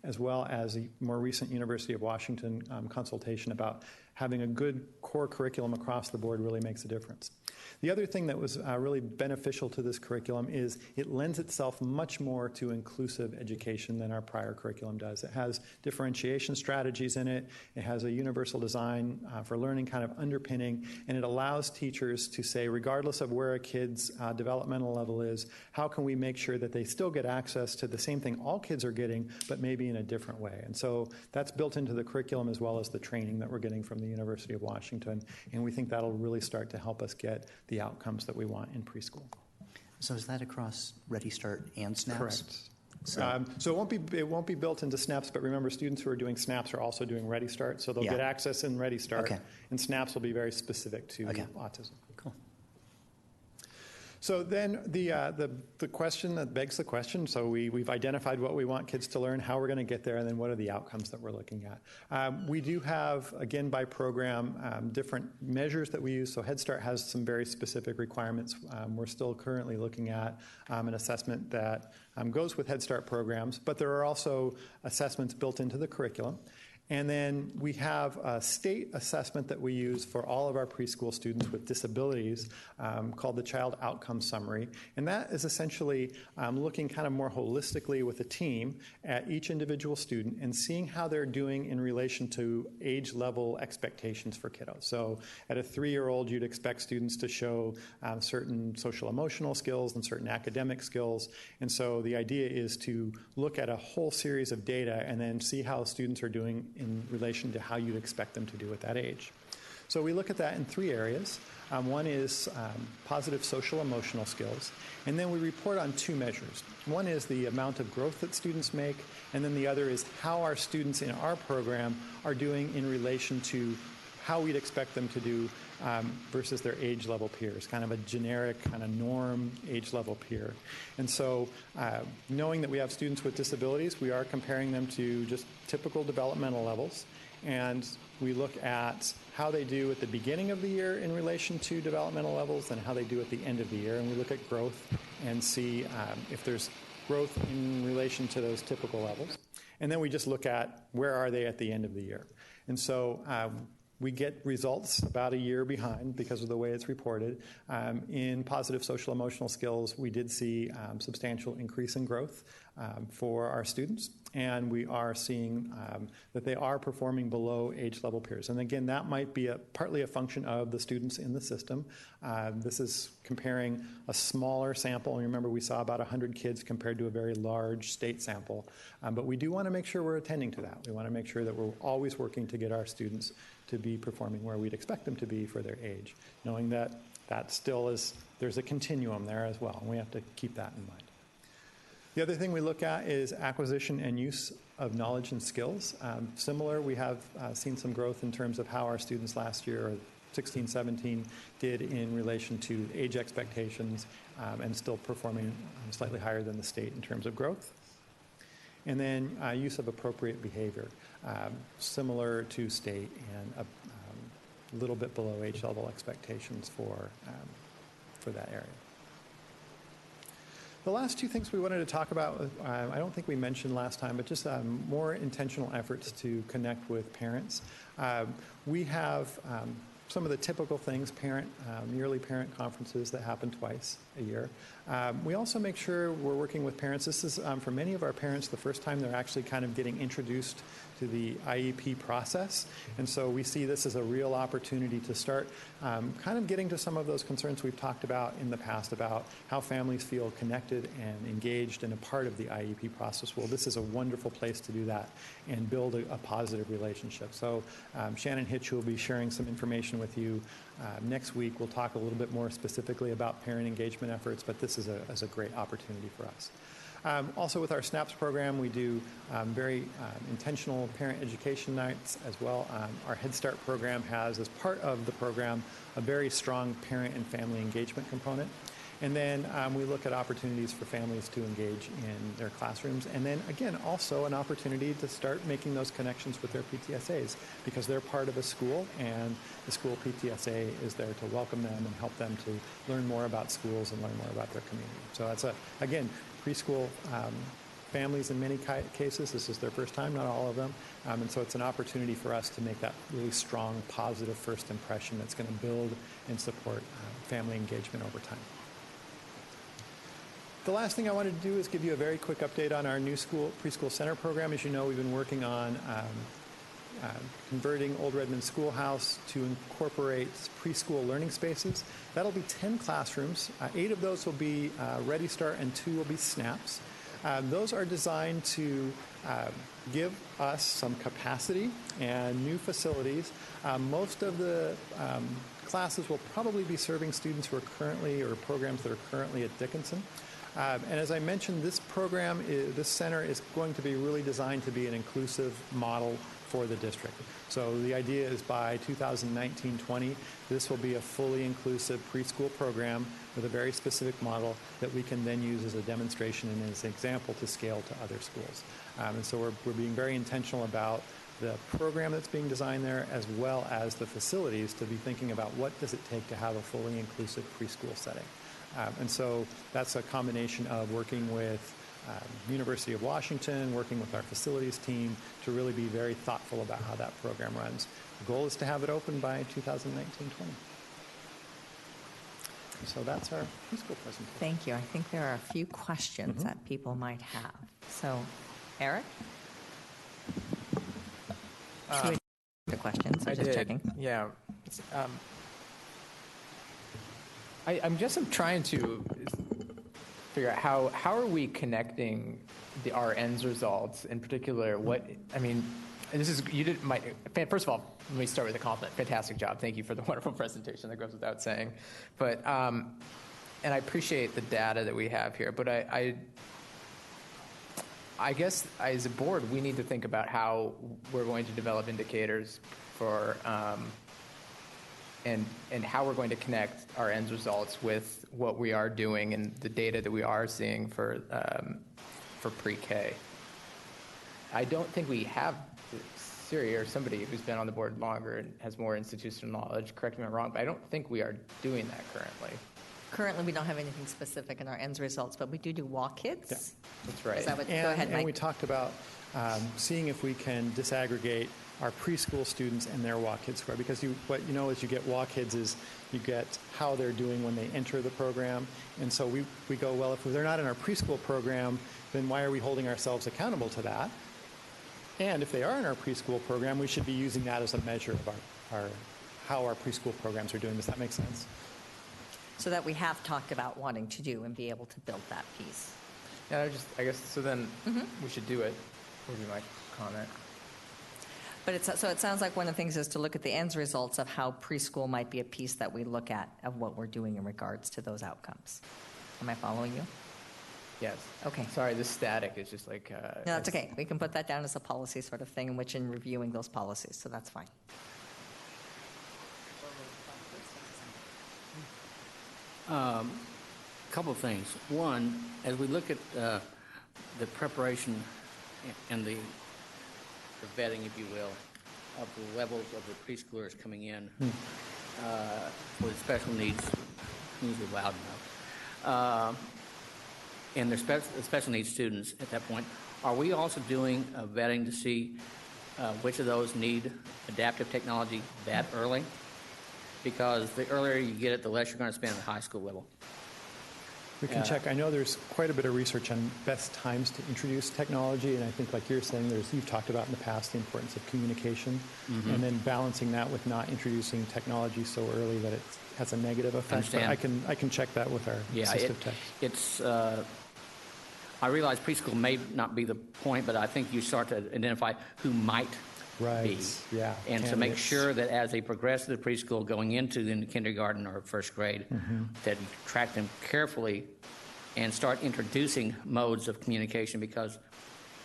as well as a more recent University of Washington consultation about having a good core curriculum across the board really makes a difference. The other thing that was really beneficial to this curriculum is it lends itself much more to inclusive education than our prior curriculum does. It has differentiation strategies in it. It has a universal design for learning kind of underpinning, and it allows teachers to say, regardless of where a kid's developmental level is, how can we make sure that they still get access to the same thing all kids are getting, but maybe in a different way? And so that's built into the curriculum as well as the training that we're getting from the University of Washington, and we think that'll really start to help us get the outcomes that we want in preschool. So is that across Ready Start and SNAPS? Correct. So it won't be built into SNAPS, but remember, students who are doing SNAPS are also doing Ready Start, so they'll get access in Ready Start, and SNAPS will be very specific to autism. Cool. So then the question that begs the question, so we've identified what we want kids to learn, how we're going to get there, and then what are the outcomes that we're looking at. We do have, again, by program, different measures that we use. So Head Start has some very specific requirements. We're still currently looking at an assessment that goes with Head Start programs, but there are also assessments built into the curriculum. And then we have a state assessment that we use for all of our preschool students with disabilities called the Child Outcome Summary. And that is essentially looking kind of more holistically with a team at each individual student and seeing how they're doing in relation to age level expectations for kiddos. So at a 3-year-old, you'd expect students to show certain social emotional skills and certain academic skills. And so the idea is to look at a whole series of data and then see how students are doing in relation to how you'd expect them to do at that age. So we look at that in 3 areas. One is positive social emotional skills, and then we report on 2 measures. One is the amount of growth that students make, and then the other is how our students in our program are doing in relation to how we'd expect them to do versus their age level peers, kind of a generic kind of norm age level peer. And so knowing that we have students with disabilities, we are comparing them to just typical developmental levels, and we look at how they do at the beginning of the year in relation to developmental levels and how they do at the end of the year, and we look at growth and see if there's growth in relation to those typical levels. And then we just look at where are they at the end of the year. And so we get results about a year behind because of the way it's reported. In positive social emotional skills, we did see substantial increase in growth for our students, and we are seeing that they are performing below age level peers. And again, that might be partly a function of the students in the system. This is comparing a smaller sample. And remember, we saw about 100 kids compared to a very large state sample. But we do want to make sure we're attending to that. We want to make sure that we're always working to get our students to be performing where we'd expect them to be for their age, knowing that still is, there's a continuum there as well, and we have to keep that in mind. The other thing we look at is acquisition and use of knowledge and skills. Similar, we have seen some growth in terms of how our students last year, 16, 17, did in relation to age expectations and still performing slightly higher than the state in terms of growth. And then use of appropriate behavior, similar to state and a little bit below age level expectations for that area. The last two things we wanted to talk about, I don't think we mentioned last time, but just more intentional efforts to connect with parents. We have some of the typical things, yearly parent conferences that happen twice a year. We also make sure we're working with parents. This is, for many of our parents, the first time they're actually kind of getting introduced to the IEP process. And so we see this as a real opportunity to start kind of getting to some of those concerns we've talked about in the past about how families feel connected and engaged and a part of the IEP process. Well, this is a wonderful place to do that and build a positive relationship. So Shannon Hitch will be sharing some information with you next week. We'll talk a little bit more specifically about parent engagement efforts, but this is a great opportunity for us. Also with our SNAPS program, we do very intentional parent education nights as well. Our Head Start program has, as part of the program, a very strong parent and family engagement component. And then we look at opportunities for families to engage in their classrooms. And then, again, also an opportunity to start making those connections with their PTSAs because they're part of a school, and the school PTSA is there to welcome them and help them to learn more about schools and learn more about their community. So that's, again, preschool families in many cases, this is their first time, not all of them. And so it's an opportunity for us to make that really strong, positive first impression that's going to build and support family engagement over time. The last thing I wanted to do is give you a very quick update on our new preschool center program. As you know, we've been working on converting Old Redmond Schoolhouse to incorporate preschool learning spaces. That'll be 10 classrooms. 8 of those will be Ready Start and 2 will be SNAPS. Those are designed to give us some capacity and new facilities. Most of the classes will probably be serving students who are currently, or programs that are currently at Dickinson. And as I mentioned, this program, this center is going to be really designed to be an inclusive model for the district. So the idea is by 2019-20, this will be a fully inclusive preschool program with a very specific model that we can then use as a demonstration and as an example to scale to other schools. And so we're being very intentional about the program that's being designed there, as well as the facilities, to be thinking about what does it take to have a fully inclusive preschool setting. And so that's a combination of working with University of Washington, working with our facilities team to really be very thoughtful about how that program runs. The goal is to have it open by 2019-20. So that's our preschool presentation. Thank you. I think there are a few questions that people might have. So, Eric? The questions. I'm just checking. Yeah. I'm trying to figure out how are we connecting our ends results, in particular. First of all, let me start with a compliment. Fantastic job. Thank you for the wonderful presentation. That goes without saying. But and I appreciate the data that we have here. But I guess as a board, we need to think about how we're going to develop indicators for and how we're going to connect our end results with what we are doing and the data that we are seeing for pre-K. I don't think we have, Siri or somebody who's been on the board longer and has more institutional knowledge, correct me if I'm wrong, but I don't think we are doing that currently. Currently, we don't have anything specific in our ends results, but we do Walk Kids. Yeah. That's right. Is that what, go ahead, Mike. And we talked about seeing if we can disaggregate our preschool students and their Walk Kids score, because what you know is you get Walk Kids is you get how they're doing when they enter the program. And so we go, well, if they're not in our preschool program, then why are we holding ourselves accountable to that? And if they are in our preschool program, we should be using that as a measure of how our preschool programs are doing. Does that make sense? So that we have talked about wanting to do and be able to build that piece. Yeah, I guess so then we should do it, would be my comment. But so it sounds like one of the things is to look at the ends results of how preschool might be a piece that we look at of what we're doing in regards to those outcomes. Am I following you? Yes. Okay. Sorry, the static is just like. No, that's okay. We can put that down as a policy sort of thing, in which in reviewing those policies, so that's fine. Couple of things. One, as we look at the preparation and the vetting, if you will, of the levels of the preschoolers coming in with special needs, usually loud enough, and their special needs students at that point, are we also doing vetting to see which of those need adaptive technology that early? Because the earlier you get it, the less you're going to spend at the high school level. We can check. I know there's quite a bit of research on best times to introduce technology, and I think, like you're saying, you've talked about in the past the importance of communication, and then balancing that with not introducing technology so early that it has a negative effect. But I can check that with our assistive tech. It's. I realize preschool may not be the point, but I think you start to identify who might be. Yeah. And to make sure that as they progress to the preschool going into the kindergarten or first grade, that you track them carefully and start introducing modes of communication, because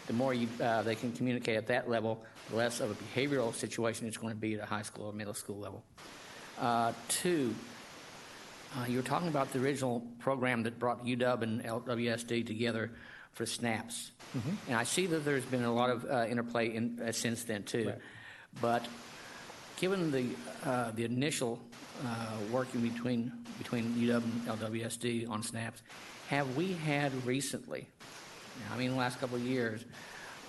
the more they can communicate at that level, the less of a behavioral situation it's going to be at a high school or middle school level. Two, you were talking about the original program that brought UW and LWSD together for SNAPS. And I see that there's been a lot of interplay since then, too. Right. But given the initial working between UW and LWSD on SNAPS, have we had recently, in the last couple of years,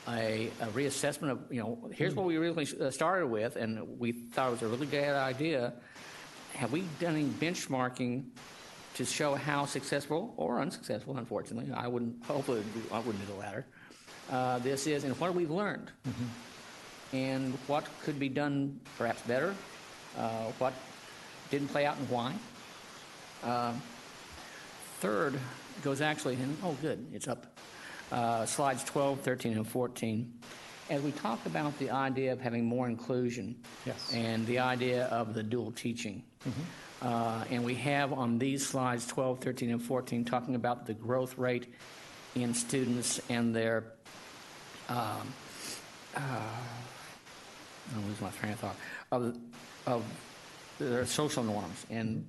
a reassessment of, here's what we really started with, and we thought it was a really good idea. Have we done any benchmarking to show how successful or unsuccessful, unfortunately, hopefully I wouldn't do the latter, this is, and what have we learned? And what could be done perhaps better? What didn't play out and why? Third goes actually, good, it's up. Slides 12, 13, and 14. As we talk about the idea of having more inclusion and the idea of the dual teaching, and we have on these slides 12, 13, and 14 talking about the growth rate in students and their I'm losing my train of thought of their social norms. And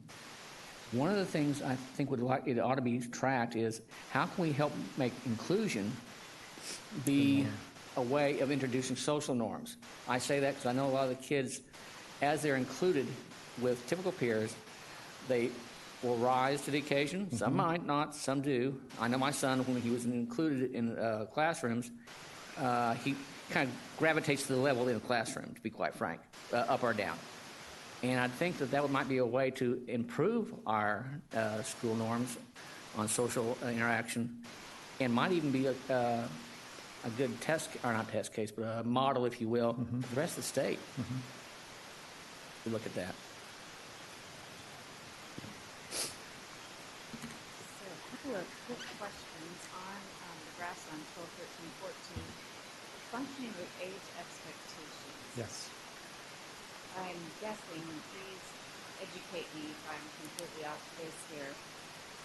one of the things I think it ought to be tracked is how can we help make inclusion be a way of introducing social norms. I say that because I know a lot of the kids, as they're included with typical peers, they will rise to the occasion. Some might not, some do. I know my son, when he was included in classrooms, he kind of gravitates to the level in the classroom, to be quite frank, up or down. And I think that might be a way to improve our school norms on social interaction, and might even be a good not test case, but a model, if you will, for the rest of the state. To look at that. So a couple of quick questions on the graphs on 12, 13, 14. Functioning with age expectations. Yes. I'm guessing, please educate me if I'm completely off base here,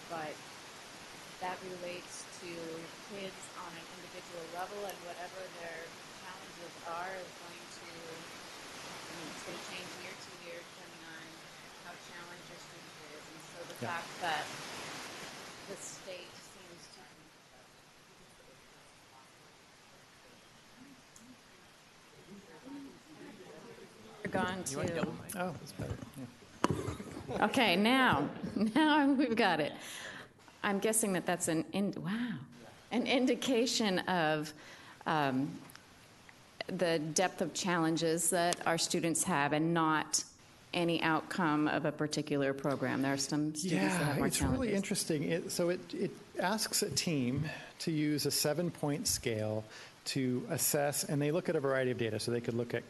but that relates to kids on an individual level, and whatever their challenges are is going to, it's going to change year to year depending on how challenged your student is. And so the fact that the state seems to gone to. Oh, that's better. Yeah. Okay, now we've got it. I'm guessing that's an indication of the depth of challenges that our students have, and not any outcome of a particular program. There are some students that have more challenges. Yeah, it's really interesting. It asks a team to use a 7-point scale to assess, and they look at a variety of data. So they could look at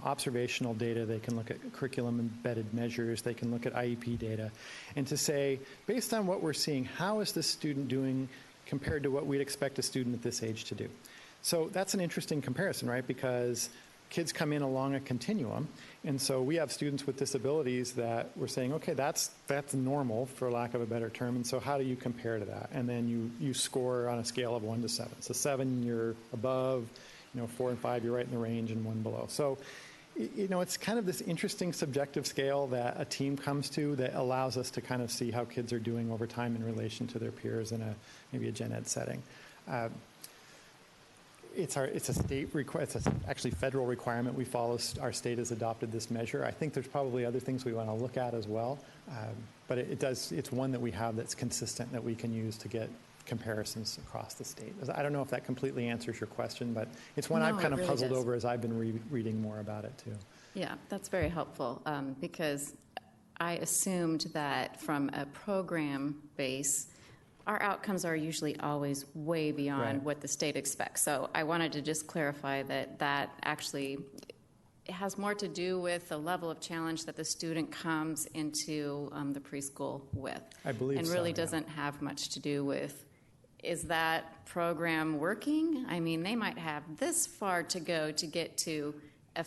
observational data, they can look at curriculum-embedded measures, they can look at IEP data, and to say, based on what we're seeing, how is this student doing compared to what we'd expect a student at this age to do? So that's an interesting comparison, right? Because kids come in along a continuum. And so we have students with disabilities that we're saying, okay, that's normal, for lack of a better term. And so how do you compare to that? And then you score on a scale of 1 to 7. So 7, you're above, 4 and 5, you're right in the range, and 1 below. So, it's kind of this interesting subjective scale that a team comes to that allows us to kind of see how kids are doing over time in relation to their peers in maybe a gen ed setting. It's a state it's actually federal requirement. We follow. Our state has adopted this measure. I think there's probably other things we want to look at as well, but it's one that we have that's consistent that we can use to get comparisons across the state. I don't know if that completely answers your question, but it's one I've kind of puzzled over as I've been reading more about it too. Yeah, that's very helpful because I assumed that from a program base, our outcomes are usually always way beyond what the state expects. So I wanted to just clarify that actually it has more to do with the level of challenge that the student comes into the preschool with. I believe and really doesn't have much to do with, is that program working? I mean, they might have this far to go to get to a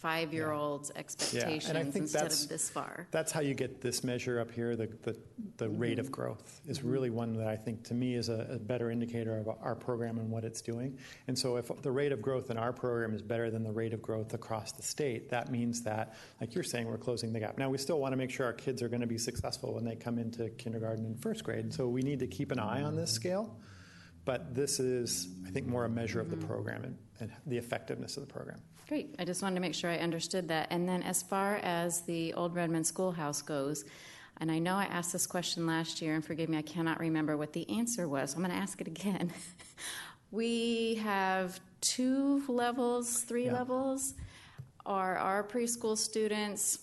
5-year-old's expectations instead of this far. That's how you get this measure up here, the rate of growth is really one that I think to me is a better indicator of our program and what it's doing. And so if the rate of growth in our program is better than the rate of growth across the state, that means that, like you're saying, we're closing the gap. Now, we still want to make sure our kids are going to be successful when they come into kindergarten and first grade. So we need to keep an eye on this scale. But this is, I think, more a measure of the program and the effectiveness of the program. Great. I just wanted to make sure I understood that. And then as far as the Old Redmond Schoolhouse goes, and I know I asked this question last year, and forgive me, I cannot remember what the answer was. So I'm going to ask it again. We have 2 levels, 3 levels. Are our preschool students,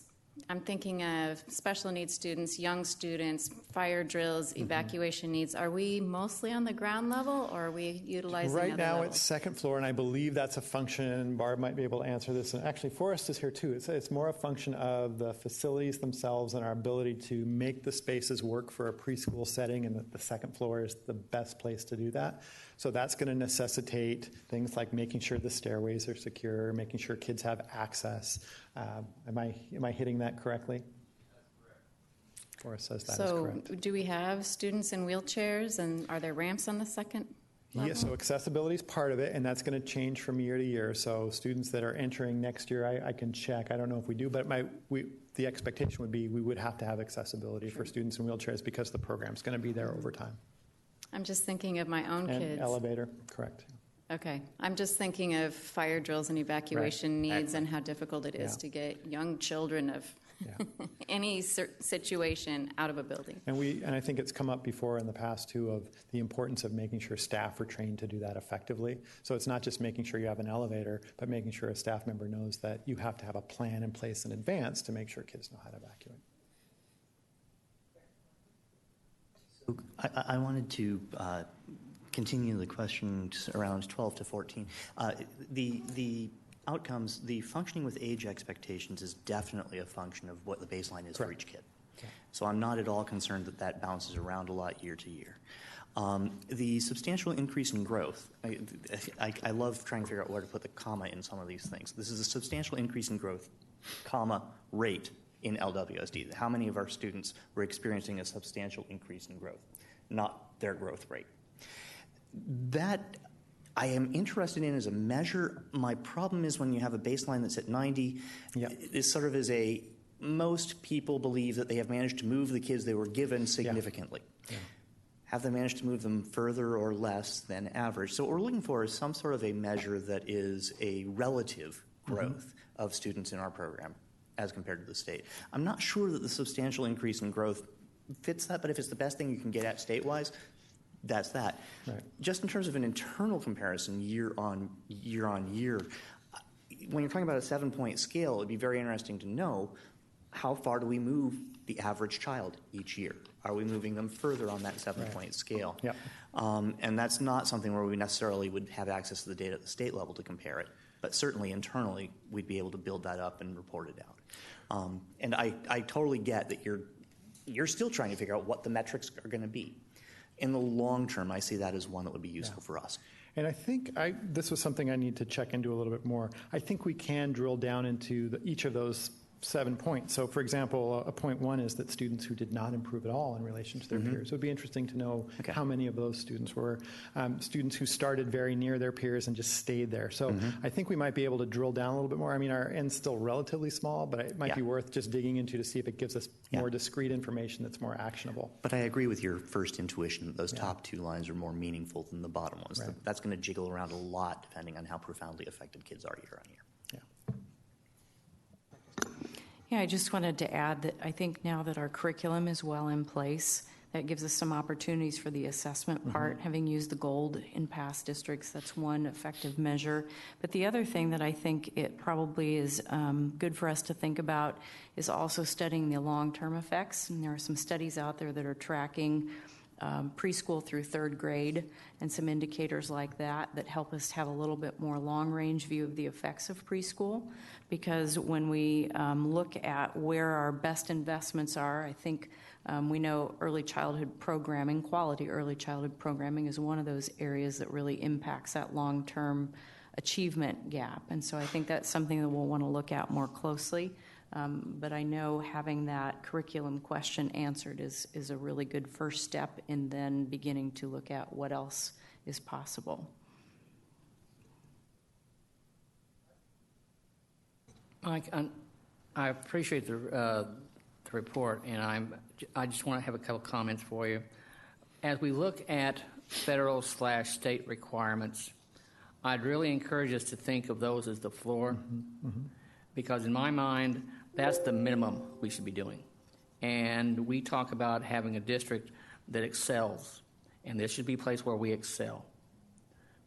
I'm thinking of special needs students, young students, fire drills, evacuation needs. Are we mostly on the ground level, or are we utilizing right other now levels? it's second floor, and I believe that's a function, Barb might be able to answer this, and actually Forrest is here too. It's more a function of the facilities themselves and our ability to make the spaces work for a preschool setting, and the second floor is the best place to do that. So that's going to necessitate things like making sure the stairways are secure, making sure kids have access. Am I hitting that correctly? That's correct. Forrest says that is correct. So do we have students in wheelchairs, and are there ramps on the second level? Yeah, so accessibility is part of it, and that's going to change from year to year. So students that are entering next year, I can check. I don't know if we do, but the expectation would be we would have to have accessibility for students in wheelchairs because the program's going to be there over time. I'm just thinking of my own And kids. elevator, correct. Okay. I'm just thinking of fire drills and evacuation needs and how difficult it is to get young children of any situation out of a building. And I think it's come up before in the past too of the importance of making sure staff are trained to do that effectively. So it's not just making sure you have an elevator, but making sure a staff member knows that you have to have a plan in place in advance to make sure kids know how to evacuate. I wanted to continue the questions around 12 to 14. The outcomes, the functioning with age expectations is definitely a function of what the baseline is for each kid. Okay. So I'm not at all concerned that bounces around a lot year to year. The substantial increase in growth, I love trying to figure out where to put the comma in some of these things. This is a substantial increase in growth, comma, rate in LWSD. How many of our students were experiencing a substantial increase in growth, not their growth rate? That I am interested in as a measure. My problem is when you have a baseline that's at 90, it sort of is most people believe that they have managed to move the kids they were given significantly. Yeah. Have they managed to move them further or less than average? So what we're looking for is some sort of a measure that is a relative growth of students in our program as compared to the state. I'm not sure that the substantial increase in growth fits that, but if it's the best thing you can get at state-wise, that's that. Right. Just in terms of an internal comparison year on year, when you're talking about a 7-point scale, it'd be very interesting to know how far do we move the average child each year? Are we moving them further on that 7-point scale? Yep. And that's not something where we necessarily would have access to the data at the state level to compare it, but certainly internally we'd be able to build that up and report it out. And I totally get that you're still trying to figure out what the metrics are going to be. In the long term, I see that as one that would be useful for us. And I think this was something I need to check into a little bit more. I think we can drill down into each of those 7 points. So, for example, a point 1 is that students who did not improve at all in relation to their peers. It would be interesting to know how many of those students were students who started very near their peers and just stayed there. So I think we might be able to drill down a little bit more. I mean, our end's still relatively small, but it might be worth just digging into to see if it gives us more discrete information that's more actionable. But I agree with your first intuition that those top 2 lines are more meaningful than the bottom ones. Right. That's going to jiggle around a lot depending on how profoundly affected kids are year on year. Yeah, I just wanted to add that I think now that our curriculum is well in place, that gives us some opportunities for the assessment part. Having used the GOLD in past districts, that's one effective measure. But the other thing that I think it probably is good for us to think about is also studying the long-term effects. And there are some studies out there that are tracking preschool through 3rd grade and some indicators like that help us have a little bit more long-range view of the effects of preschool. Because when we look at where our best investments are, I think we know early childhood programming, quality early childhood programming is one of those areas that really impacts that long-term achievement gap. And so I think that's something that we'll want to look at more closely. But I know having that curriculum question answered is a really good first step in then beginning to look at what else is possible. I appreciate the report, and I just want to have a couple comments for you. As we look at federal/state requirements, I'd really encourage us to think of those as the floor, because in my mind, that's the minimum we should be doing. And we talk about having a district that excels, and this should be a place where we excel,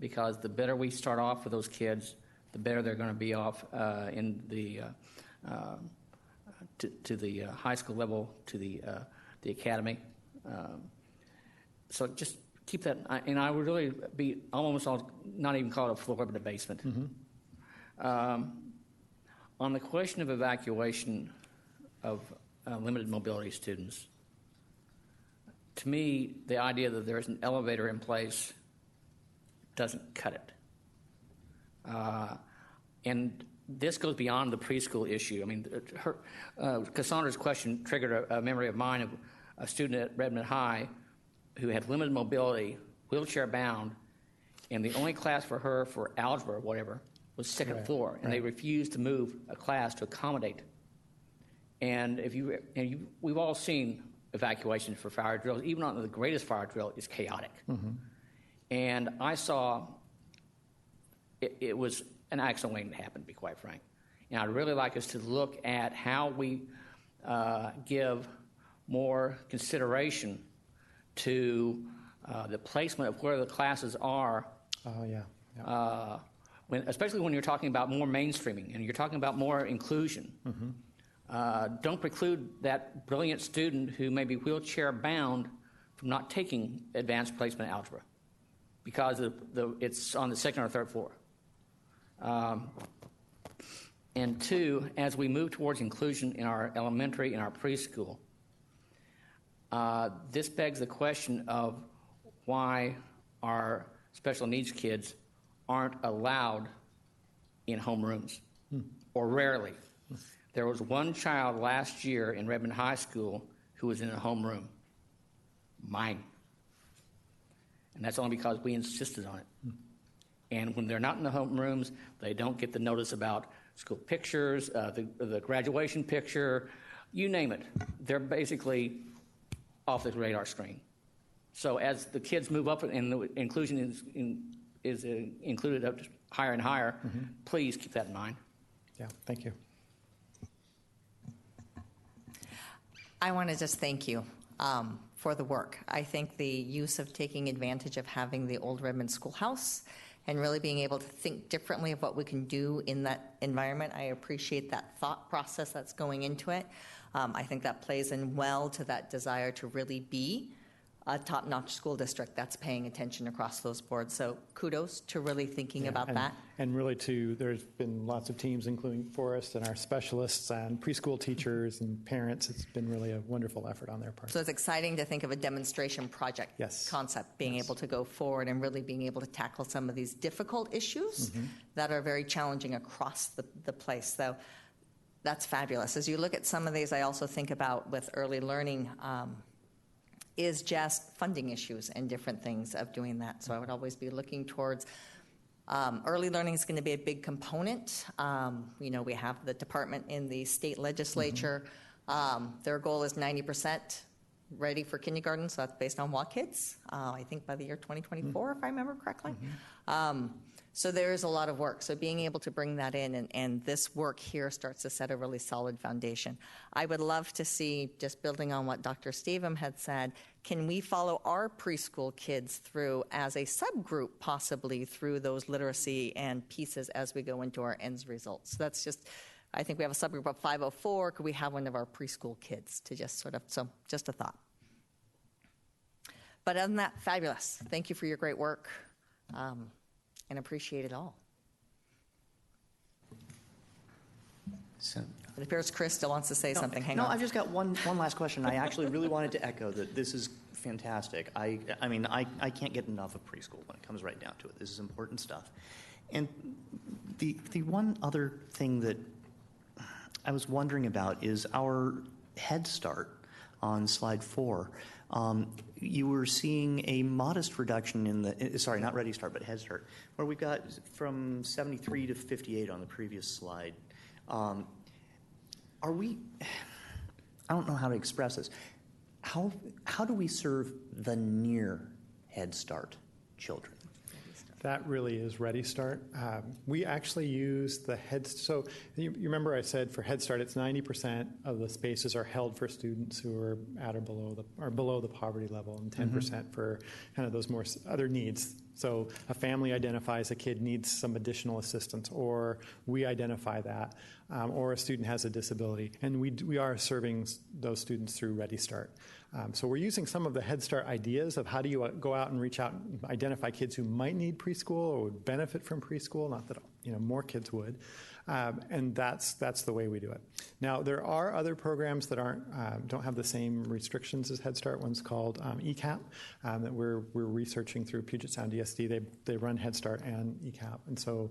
because the better we start off with those kids, the better they're going to be off in the to the high school level, to the academy. So just keep that, and I would really be almost not even call it a floor, but a basement. On the question of evacuation of limited mobility students, to me, the idea that there's an elevator in place doesn't cut it. And this goes beyond the preschool issue. I mean, Cassandra's question triggered a memory of mine of a student at Redmond High who had limited mobility, wheelchair bound, and the only class for her for algebra or whatever was second floor, and they refused to move a class to accommodate. And we've all seen evacuations for fire drills. Even on the greatest fire drill, is chaotic. And I saw it was an accident waiting to happen, to be quite frank. And I'd really like us to look at how we give more consideration to the placement of where the classes are. Especially when you're talking about more mainstreaming and you're talking about more inclusion. Don't preclude that brilliant student who may be wheelchair bound from not taking advanced placement algebra because it's on the 2nd or 3rd floor. And 2, as we move towards inclusion in our elementary and our preschool, this begs the question of why our special needs kids aren't allowed in homerooms, or rarely. There was one child last year in Redmond High School who was in a homeroom, mine. And that's only because we insisted on it. And when they're not in the homerooms, they don't get the notice about school pictures, the graduation picture, you name it. They're basically off the radar screen. So as the kids move up and the inclusion is included up higher and higher, please keep that in mind. Yeah, thank you. I want to just thank you for the work. I think the use of taking advantage of having the old Redmond Schoolhouse and really being able to think differently of what we can do in that environment, I appreciate that thought process that's going into it. I think that plays in well to that desire to really be a top-notch school district that's paying attention across those boards. So kudos to really thinking about that. And really, too, there's been lots of teams, including Forrest and our specialists and preschool teachers and parents. It's been really a wonderful effort on their part. So it's exciting to think of a demonstration project concept, being able to go forward and really being able to tackle some of these difficult issues that are very challenging across the place. So that's fabulous. As you look at some of these, I also think about with early learning, is just funding issues and different things of doing that. So I would always be looking towards early learning is going to be a big component. We have the department in the state legislature. Their goal is 90% ready for kindergarten, so that's based on what kids? I think by the year 2024, if I remember correctly. So there is a lot of work. So being able to bring that in and this work here starts to set a really solid foundation. I would love to see, just building on what Dr. Stevem had said, can we follow our preschool kids through as a subgroup, possibly through those literacy and pieces as we go into our ends results? So that's just, I think we have a subgroup of 504. Could we have one of our preschool kids to just sort of, so just a thought. But other than that, fabulous. Thank you for your great work. And appreciate it all. So, it appears Chris still wants to say something. Hang on. No, I've just got one last question. I actually really wanted to echo that this is fantastic. I mean, I can't get enough of preschool when it comes right down to it. This is important stuff. And the one other thing that I was wondering about is our Head Start on slide 4. You were seeing a modest reduction in the, sorry, not Ready Start, but Head Start, where we've got from 73 to 58 on the previous slide. Are we, I don't know how to express this. How do we serve the near Head Start children? That really is Ready Start. We actually use the so you remember I said for Head Start it's 90% of the spaces are held for students who are at or below the poverty level, and 10% for kind of those more other needs. So a family identifies a kid needs some additional assistance, or we identify that, or a student has a disability, and we are serving those students through Ready Start. So we're using some of the Head Start ideas of how do you go out and reach out and identify kids who might need preschool or would benefit from preschool, not that more kids would, and that's the way we do it. Now there are other programs that don't have the same restrictions as Head Start. One's called ECAP that we're researching through Puget Sound DSD. They run Head Start and ECAP, and so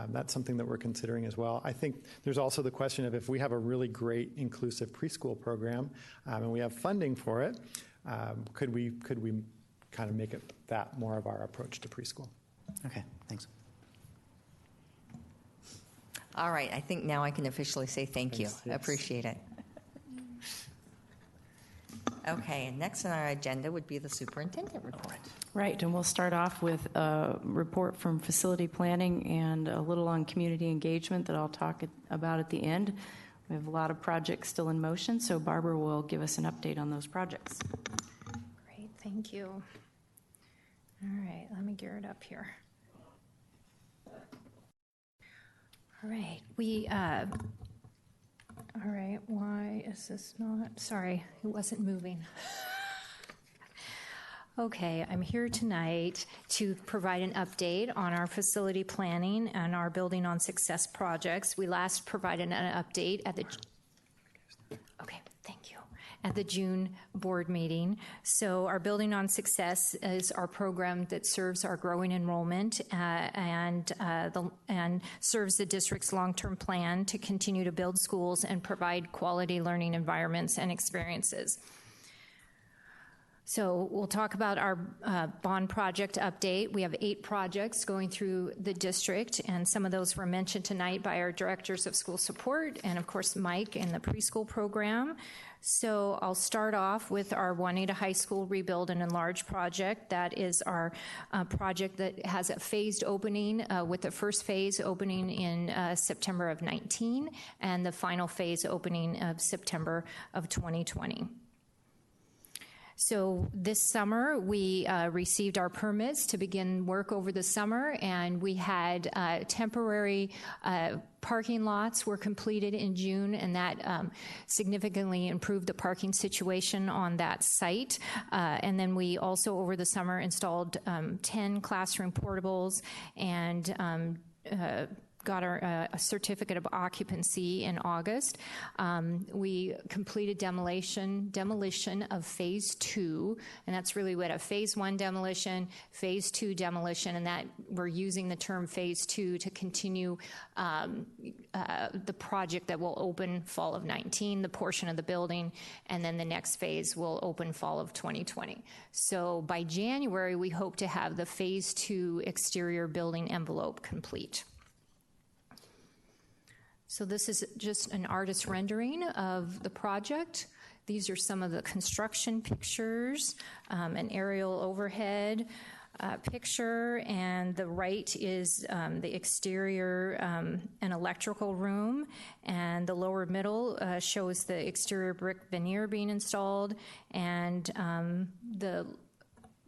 that's something that we're considering as well. I think there's also the question of if we have a really great inclusive preschool program and we have funding for it, could we kind of make it that more of our approach to preschool? Okay, thanks. All right, I think now I can officially say thank you. Yes. Appreciate it. Okay, and next on our agenda would be the superintendent report. Right, and we'll start off with a report from facility planning and a little on community engagement that I'll talk about at the end. We have a lot of projects still in motion, so Barbara will give us an update on those projects. Great, thank you. All right, let me gear it up here. All right, all right, why is this not, sorry, it wasn't moving. Okay, I'm here tonight to provide an update on our facility planning and our Building on Success projects. We last provided an update at the, okay, thank you, at the June board meeting. So our Building on Success is our program that serves our growing enrollment and serves the district's long-term plan to continue to build schools and provide quality learning environments and experiences. So we'll talk about our bond project update. We have 8 projects going through the district, and some of those were mentioned tonight by our directors of school support and, of course, Mike in the preschool program. So I'll start off with our Juanita High School Rebuild and Enlarge project. That is our project that has a phased opening, with the first phase opening in September of 19 and the final phase opening of September of 2020. So this summer, we received our permits to begin work over the summer, and we had temporary parking lots were completed in June, and that significantly improved the parking situation on that site. And then we also, over the summer, installed 10 classroom portables and got our a certificate of occupancy in August. We completed demolition of phase 2, and that's really what a phase 1 demolition, phase 2 demolition, and that we're using the term phase 2 to continue the project that will open fall of 19, the portion of the building, and then the next phase will open fall of 2020. So by January, we hope to have the phase 2 exterior building envelope complete. So this is just an artist rendering of the project. These are some of the construction pictures, an aerial overhead picture, and the right is the exterior and electrical room, and the lower middle shows the exterior brick veneer being installed, and the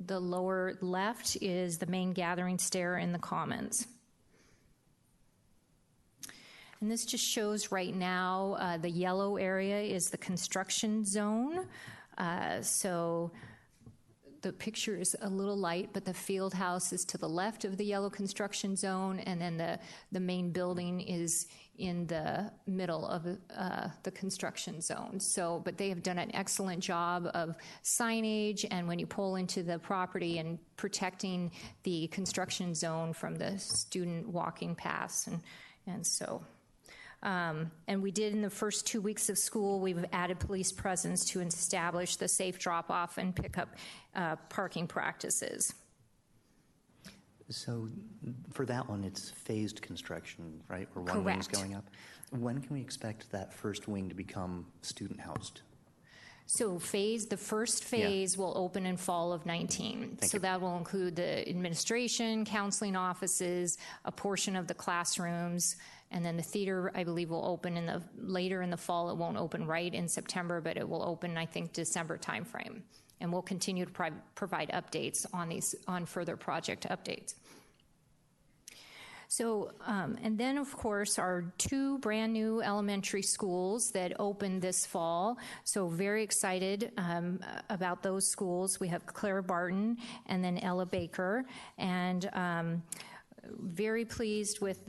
lower left is the main gathering stair in the commons. And this just shows right now the yellow area is the construction zone. So the picture is a little light, but the field house is to the left of the yellow construction zone, and then the main building is in the middle of the construction zone. So, but they have done an excellent job of signage, and when you pull into the property, and protecting the construction zone from the student walking paths, and so. And we did in the first 2 weeks of school, we've added police presence to establish the safe drop-off and pickup parking practices. So for that one, it's phased construction, right? Where one wing's going up. When can we expect that first wing to become student housed? So the first phase will open in fall of 19. Thank so you. that will include the administration, counseling offices, a portion of the classrooms, and then the theater, I believe, will open later in the fall. It won't open right in September, but it will open, I think, December timeframe. And we'll continue to provide updates on further project updates. So, and then, of course, our 2 brand new elementary schools that opened this fall. So very excited about those schools. We have Clara Barton and then Ella Baker. And very pleased with,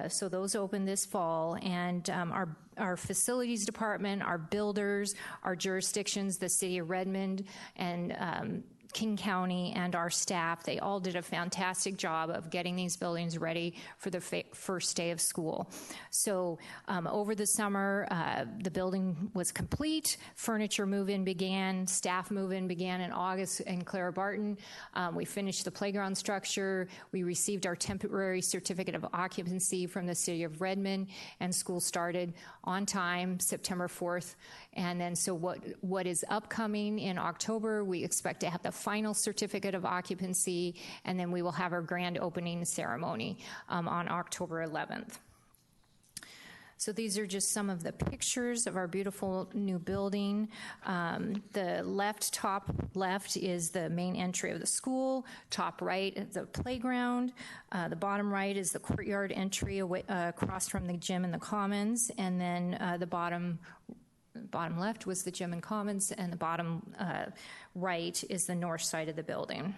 so those opened this fall. And our facilities department, our builders, our jurisdictions, the city of Redmond, and King County, and our staff, they all did a fantastic job of getting these buildings ready for the first day of school. So over the summer, the building was complete, furniture move-in began, staff move-in began in August in Clara Barton. We finished the playground structure, we received our temporary certificate of occupancy from the city of Redmond, and school started on time, September 4th. And then so what is upcoming in October, we expect to have the final certificate of occupancy, and then we will have our grand opening ceremony on October 11th. So these are just some of the pictures of our beautiful new building. The top left is the main entry of the school. Top right is the playground. The bottom right is the courtyard entry across from the gym and the commons. And then the bottom left was the gym and commons, and the bottom right is the north side of the building.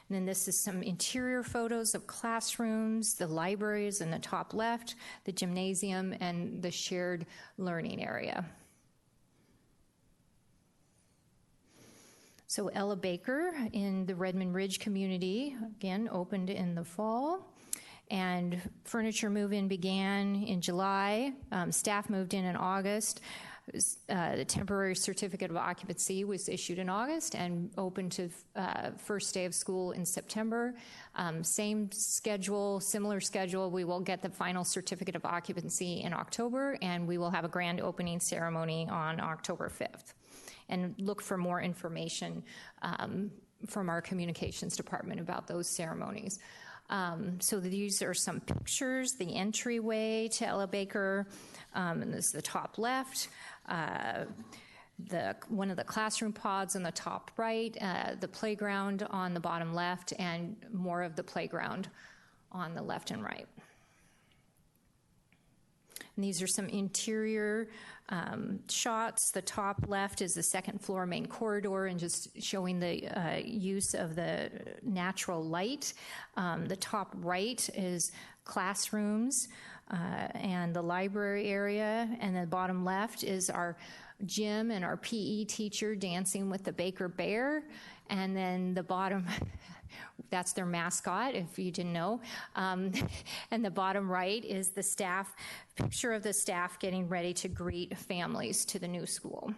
And then this is some interior photos of classrooms, the libraries in the top left, the gymnasium, and the shared learning area. So Ella Baker in the Redmond Ridge community, again, opened in the fall. And furniture move-in began in July. Staff moved in August. The temporary certificate of occupancy was issued in August and opened to first day of school in September. Same schedule, similar schedule. We will get the final certificate of occupancy in October, and we will have a grand opening ceremony on October 5th. And look for more information from our communications department about those ceremonies. So these are some pictures, the entryway to Ella Baker, and this is the top left. one of the classroom pods on the top right, the playground on the bottom left, and more of the playground on the left and right. And these are some interior shots. The top left is the second floor main corridor and just showing the use of the natural light. The top right is classrooms and the library area, and the bottom left is our gym and our PE teacher dancing with the Baker Bear, and then the bottom that's their mascot, if you didn't know. And the bottom right is the staff, picture of the staff getting ready to greet families to the new school.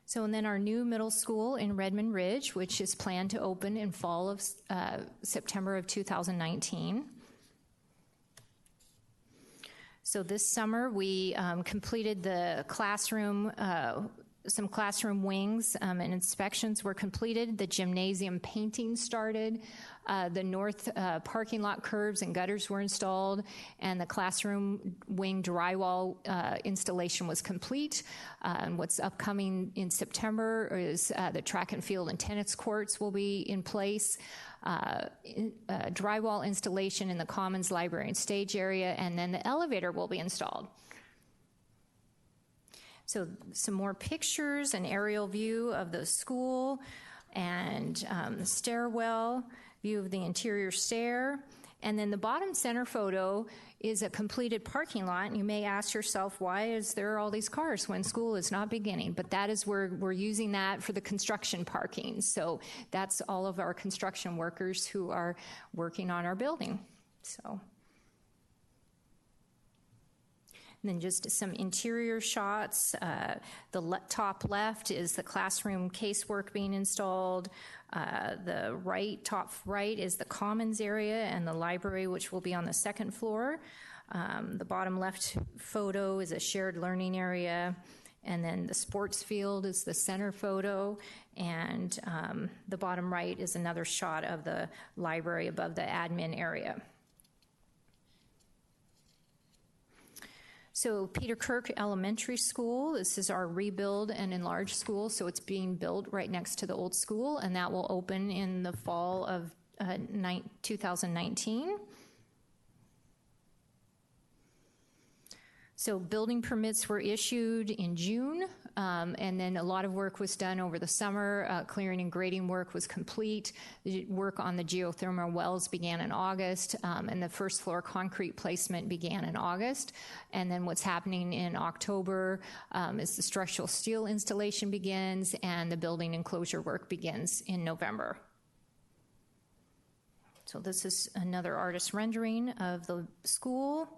So, and then our new middle school in Redmond Ridge, which is planned to open in fall of September of 2019. So this summer we completed the classroom, some classroom wings and inspections were completed. The gymnasium painting started. The north parking lot curbs and gutters were installed, and the classroom wing drywall installation was complete. And what's upcoming in September is the track and field and tennis courts will be in place. Drywall installation in the Commons, library, and stage area, and then the elevator will be installed. So some more pictures, an aerial view of the school, and the stairwell, view of the interior stair. And then the bottom center photo is a completed parking lot. And you may ask yourself, why is there all these cars when school is not beginning? But that is where we're using that for the construction parking. So that's all of our construction workers who are working on our building. So. And then just some interior shots. The top left is the classroom casework being installed. The top right is the commons area and the library, which will be on the second floor. The bottom left photo is a shared learning area. And then the sports field is the center photo. And the bottom right is another shot of the library above the admin area. So Peter Kirk Elementary School, this is our rebuild and enlarged school, so it's being built right next to the old school, and that will open in the fall of 2019. So building permits were issued in June, and then a lot of work was done over the summer. Clearing and grading work was complete. The work on the geothermal wells began in August, and the first floor concrete placement began in August. And then what's happening in October is the structural steel installation begins, and the building enclosure work begins in November. So this is another artist rendering of the school.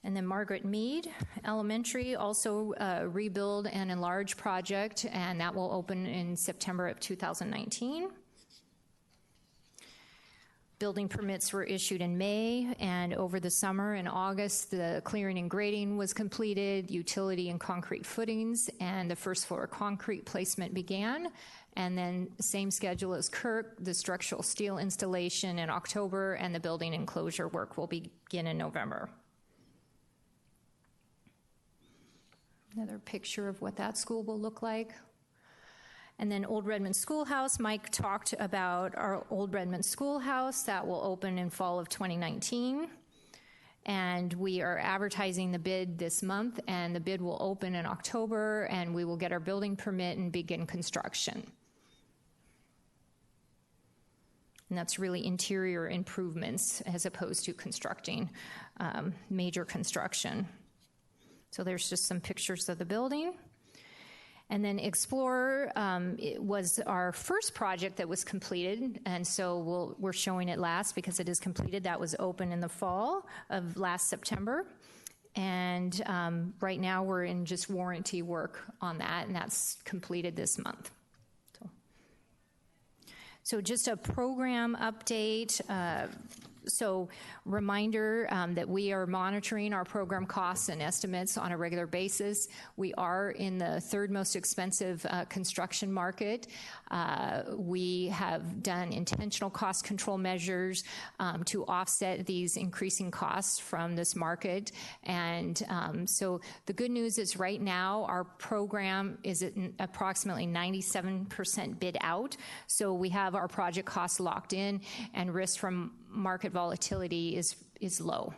And then Margaret Mead Elementary, also a rebuild and enlarge project, and that will open in September of 2019. Building permits were issued in May, and over the summer in August, the clearing and grading was completed, utility and concrete footings, and the first floor concrete placement began. And then same schedule as Kirk, the structural steel installation in October, and the building enclosure work will begin in November. Another picture of what that school will look like. And then Old Redmond Schoolhouse, Mike talked about our Old Redmond Schoolhouse that will open in fall of 2019. And we are advertising the bid this month, and the bid will open in October, and we will get our building permit and begin construction. And that's really interior improvements as opposed to constructing major construction. So there's just some pictures of the building. And then Explorer it was our first project that was completed, and so we're showing it last because it is completed. That was open in the fall of last September. And right now we're in just warranty work on that, and that's completed this month. So just a program update. So reminder that we are monitoring our program costs and estimates on a regular basis. We are in the third most expensive construction market. We have done intentional cost control measures to offset these increasing costs from this market. And so the good news is right now our program is at approximately 97% bid out. So we have our project costs locked in, and risk from market volatility is low.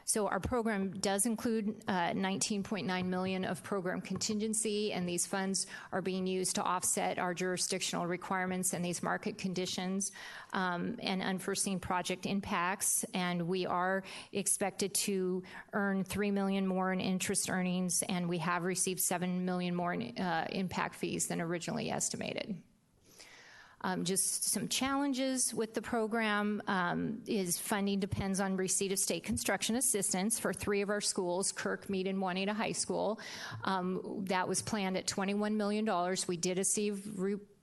So our program does include $19.9 million of program contingency, and these funds are being used to offset our jurisdictional requirements and these market conditions and unforeseen project impacts. And we are expected to earn $3 million more in interest earnings, and we have received $7 million more in impact fees than originally estimated. Just some challenges with the program is funding depends on receipt of state construction assistance for 3 of our schools, Kirk, Meade, and Juanita High School. That was planned at $21 million.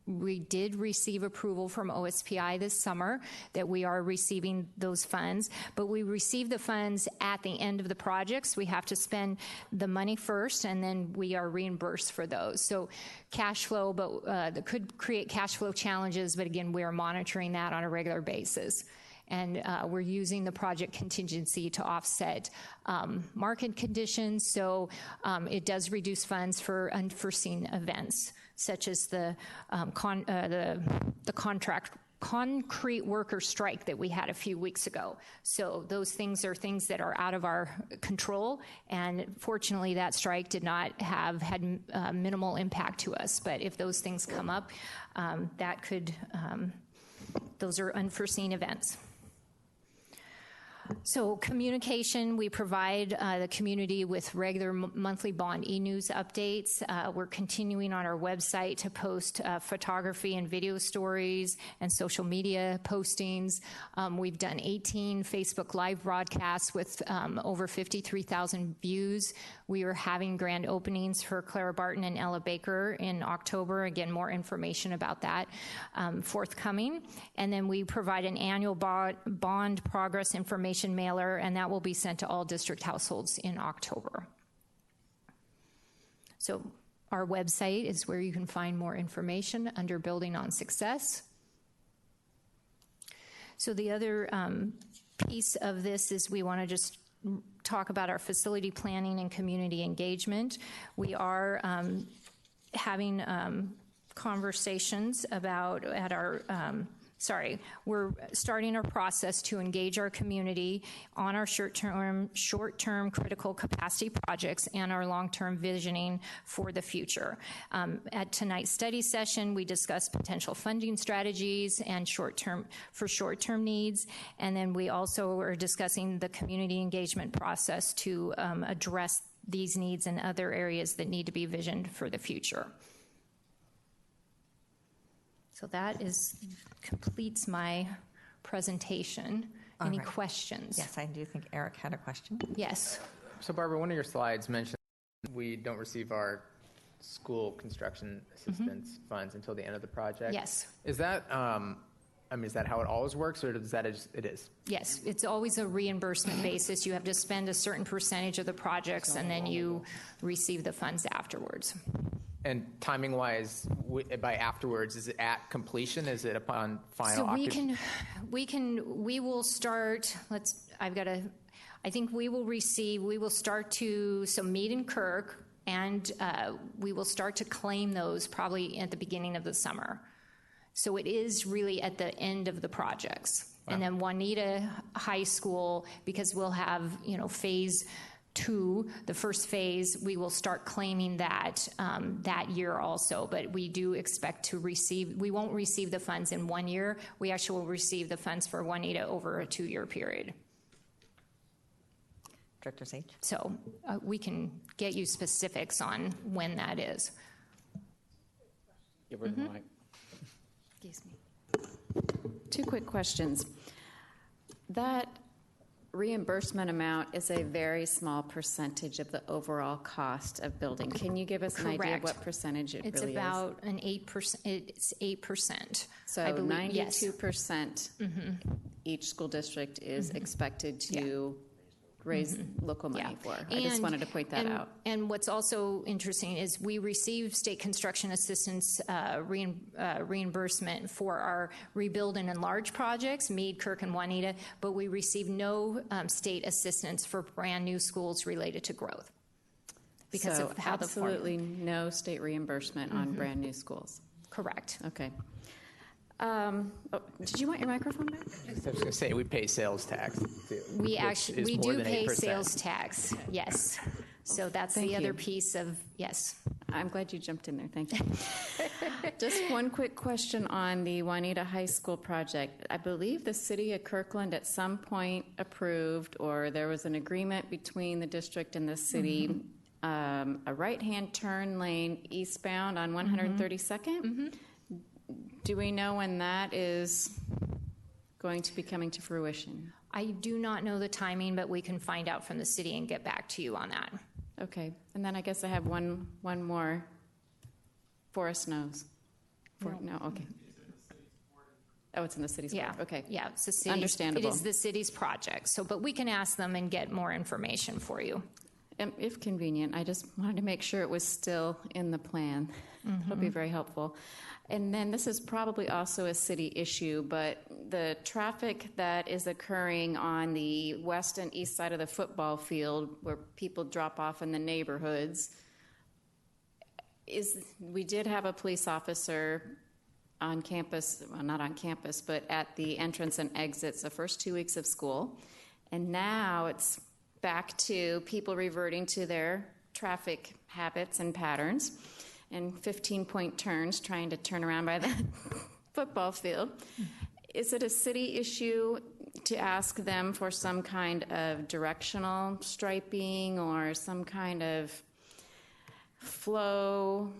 We did receive approval from OSPI this summer that we are receiving those funds, but we receive the funds at the end of the projects. We have to spend the money first, and then we are reimbursed for those. So cash flow, but that could create cash flow challenges, but again, we are monitoring that on a regular basis. And we're using the project contingency to offset market conditions, so it does reduce funds for unforeseen events, such as the concrete worker strike that we had a few weeks ago. So those things are things that are out of our control, and fortunately that strike did not have had minimal impact to us. But if those things come up, that could, those are unforeseen events. So communication, we provide the community with regular monthly bond e-news updates. We're continuing on our website to post photography and video stories and social media postings. We've done 18 Facebook Live broadcasts with over 53,000 views. We are having grand openings for Clara Barton and Ella Baker in October. Again, more information about that forthcoming. And then we provide an annual bond progress information mailer, and that will be sent to all district households in October. So our website is where you can find more information under Building on Success. So the other piece of this is we want to just talk about our facility planning and community engagement. We are having conversations about we're starting our process to engage our community on our short-term critical capacity projects and our long-term visioning for the future. At tonight's study session, we discussed potential funding strategies and short-term needs, and then we also are discussing the community engagement process to address these needs and other areas that need to be visioned for the future. So that completes my presentation. Any questions? Yes, I do think Eric had a question. Yes. So Barbara, one of your slides mentioned we don't receive our school construction assistance funds until the end of the project. Yes. Is that, is that how it always works, or is that it is? Yes, it's always a reimbursement basis. You have to spend a certain percentage of the projects, and then you receive the funds afterwards. And timing-wise, by afterwards, is it at completion? Is it upon final occupancy? So we will start, I think we will start to, so Meade and Kirk, and we will start to claim those probably at the beginning of the summer. So it is really at the end of the projects. Wow. And then Juanita High School, because we'll have, phase 2, the first phase, we will start claiming that that year also. But we do expect to we won't receive the funds in 1 year. We actually will receive the funds for Juanita over a 2-year period. Director Sage? So we can get you specifics on when that is. Give her the mic. Excuse me. 2 quick questions. That reimbursement amount is a very small percentage of the overall cost of building. Can you give us an idea of Correct. what percentage it It's really about an 8%. It's 8%. So I believe, yes. 92% each school district is expected to raise local money for. I just wanted to point that out. And what's also interesting is we receive state construction assistance reimbursement for our rebuild and enlarge projects, Meade, Kirk, and Juanita, but we receive no state assistance for brand new schools related to growth because So of how the formula. absolutely no state reimbursement on brand new schools. Correct. Okay. Did you want your microphone back? I was going to say, we pay sales tax. Too, We actually, which is we more do than pay 8%. sales tax, yes. So that's Thank the other you. piece of, yes. I'm glad you jumped in there. Thank you. Just one quick question on the Juanita High School project. I believe the city of Kirkland at some point approved, or there was an agreement between the district and the city, a right-hand turn lane eastbound on 132nd. Do we know when that is going to be coming to fruition? I do not know the timing, but we can find out from the city and get back to you on that. Okay, and then I guess I have one more. Forest Knows. No, okay. Oh, it's in the city's Yeah. court. Okay. Yeah, it's the city's. Understandable. It is the city's project, so, but we can ask them and get more information for you. If convenient, I just wanted to make sure it was still in the plan. That'll be very helpful. And then this is probably also a city issue, but the traffic that is occurring on the west and east side of the football field where people drop off in the neighborhoods, we did have a police officer on campus, well, not on campus, but at the entrance and exits the first 2 weeks of school. And now it's back to people reverting to their traffic habits and patterns and 15-point turns trying to turn around by the football field. Is it a city issue to ask them for some kind of directional striping or some kind of flow,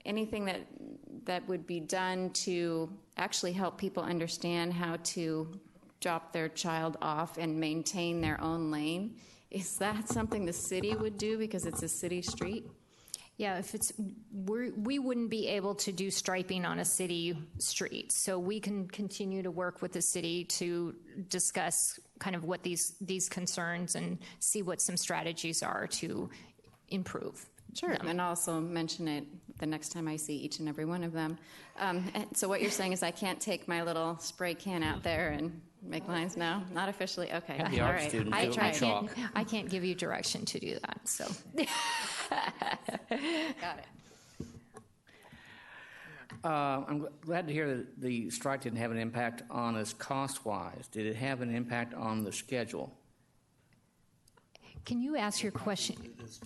anything that would be done to actually help people understand how to drop their child off and maintain their own lane? Is that something the city would do because it's a city street? Yeah, if it's, we wouldn't be able to do striping on a city street. So we can continue to work with the city to discuss kind of what these concerns and see what some strategies are to improve. Sure, and I'll also mention it the next time I see each and every one of them. So what you're saying is I can't take my little spray can out there and make lines? No, not officially. Okay, Have the all art right. student do it with chalk. I can't give you direction to do that, so. Got it. I'm glad to hear that the strike didn't have an impact on us cost-wise. Did it have an impact on the schedule? Can you ask your question?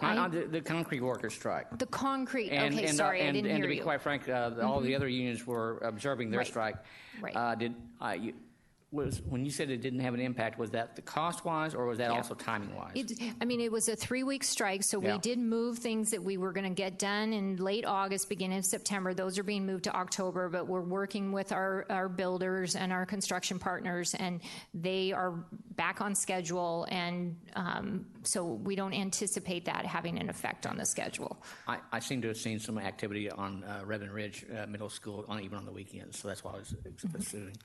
On the concrete worker strike. The concrete, And, okay, and, sorry, I and, didn't and hear to be you. quite frank, all the other unions were observing their Right. strike. Right. When you said it didn't have an impact, was that the cost-wise or was that also timing-wise? It was a 3-week strike, so Yeah. we did move things that we were going to get done in late August, beginning of September. Those are being moved to October, but we're working with our builders and our construction partners, and they are back on schedule, and so we don't anticipate that having an effect on the schedule. I seem to have seen some activity on Redmond Ridge Middle School, even on the weekends, so that's why I was assuming.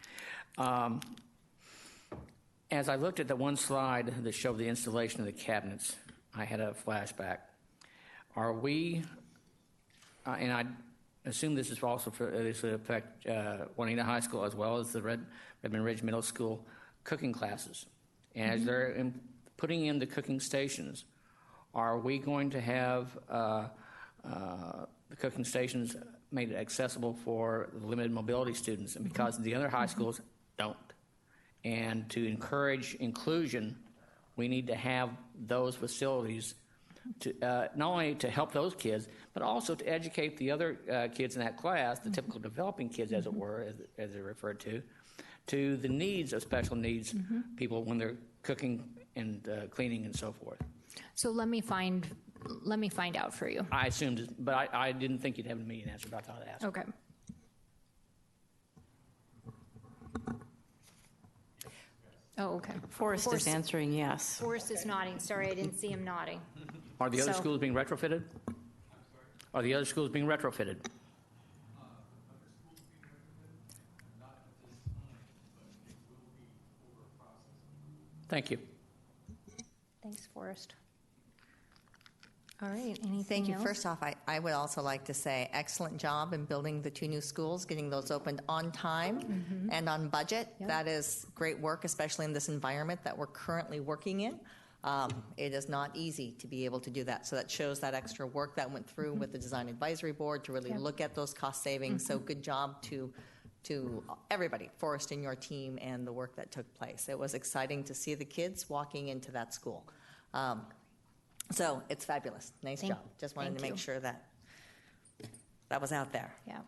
As I looked at the one slide that showed the installation of the cabinets, I had a flashback. Are we, and I assume this is also this will affect Juanita High School as well as the Redmond Ridge Middle School cooking classes. And as they're putting in the cooking stations, are we going to have the cooking stations made accessible for limited mobility students? And because the other high schools don't. And to encourage inclusion, we need to have those facilities to not only to help those kids, but also to educate the other kids in that class, the typical developing kids, as it were, as they're referred to the needs of special needs people when they're cooking and cleaning and so forth. So let me find out for you. I assumed, but I didn't think you'd have an immediate answer, but I thought I'd ask. Okay. Oh, okay. Forrest is answering yes. Forrest is nodding. Sorry, I didn't see him nodding. Are the other So- schools being retrofitted? Are the other schools being retrofitted? Thank you. Thanks, Forrest. All right, anything Thank you. else? First off, I would also like to say excellent job in building the 2 new schools, getting those opened on time and on budget. Yep. That is great work, especially in this environment that we're currently working in. It is not easy to be able to do that. So that shows that extra work that went through with the Design Advisory Board to really Yep. look at those cost savings. So good job to everybody, Forrest and your team, and the work that took place. It was exciting to see the kids walking into that school. So it's fabulous. Nice job. Just wanted to make sure that was out there. Yeah.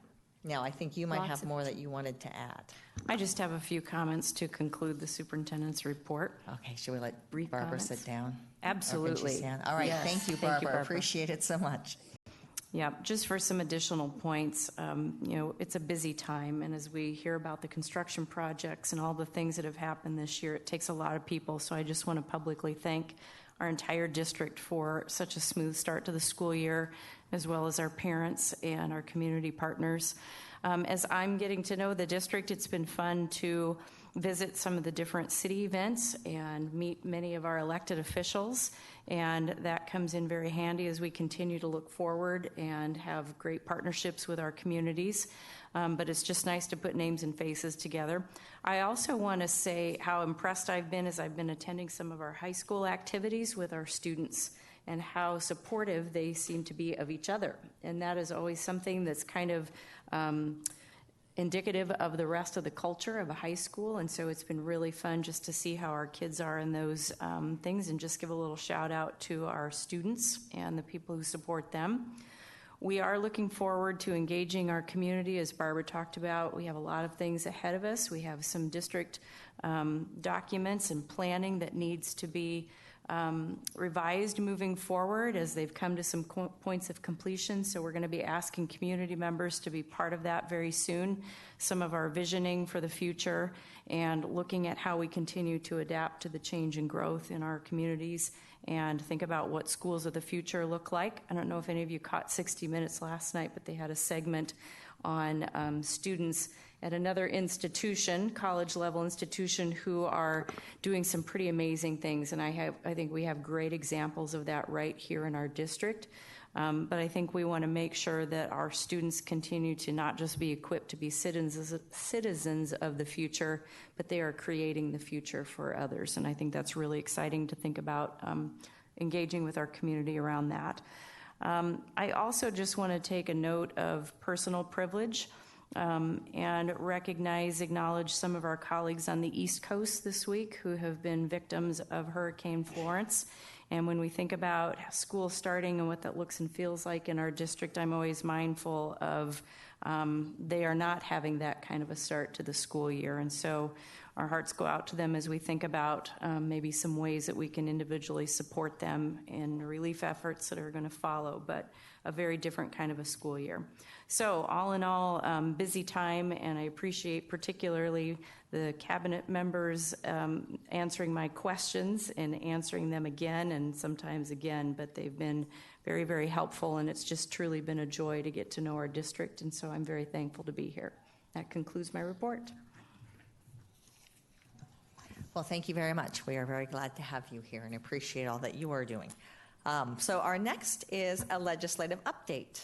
Now, I think you might Lots have of- more that you wanted to add. I just have a few comments to conclude the superintendent's report. Okay, should we let Brief Barbara comments? sit down? Or can she Absolutely. stand? All right, Yes. thank you, Barbara. Appreciate it so much. Yeah, just for some additional points, it's a busy time, and as we hear about the construction projects and all the things that have happened this year, it takes a lot of people. So I just want to publicly thank our entire district for such a smooth start to the school year, as well as our parents and our community partners. As I'm getting to know the district, it's been fun to visit some of the different city events and meet many of our elected officials, and that comes in very handy as we continue to look forward and have great partnerships with our communities. But it's just nice to put names and faces together. I also want to say how impressed I've been as I've been attending some of our high school activities with our students and how supportive they seem to be of each other. And that is always something that's kind of indicative of the rest of the culture of a high school. And so it's been really fun just to see how our kids are in those things, and just give a little shout out to our students and the people who support them. We are looking forward to engaging our community, as Barbara talked about. We have a lot of things ahead of us. We have some district documents and planning that needs to be revised moving forward as they've come to some points of completion. So we're going to be asking community members to be part of that very soon. Some of our visioning for the future and looking at how we continue to adapt to the change and growth in our communities and think about what schools of the future look like. I don't know if any of you caught 60 Minutes last night, but they had a segment on students at another institution, college-level institution, who are doing some pretty amazing things. And I think we have great examples of that right here in our district. But I think we want to make sure that our students continue to not just be equipped to be citizens of the future, but they are creating the future for others. And I think that's really exciting to think about engaging with our community around that. I also just want to take a note of personal privilege and acknowledge some of our colleagues on the East Coast this week who have been victims of Hurricane Florence. And when we think about school starting and what that looks and feels like in our district, I'm always mindful of they are not having that kind of a start to the school year. And so our hearts go out to them as we think about maybe some ways that we can individually support them in relief efforts that are going to follow, but a very different kind of a school year. So all in all, busy time, and I appreciate particularly the cabinet members answering my questions and answering them again and sometimes again, but they've been very, very helpful, and it's just truly been a joy to get to know our district, and so I'm very thankful to be here. That concludes my report. Well, thank you very much. We are very glad to have you here and appreciate all that you are doing. So our next is a legislative update.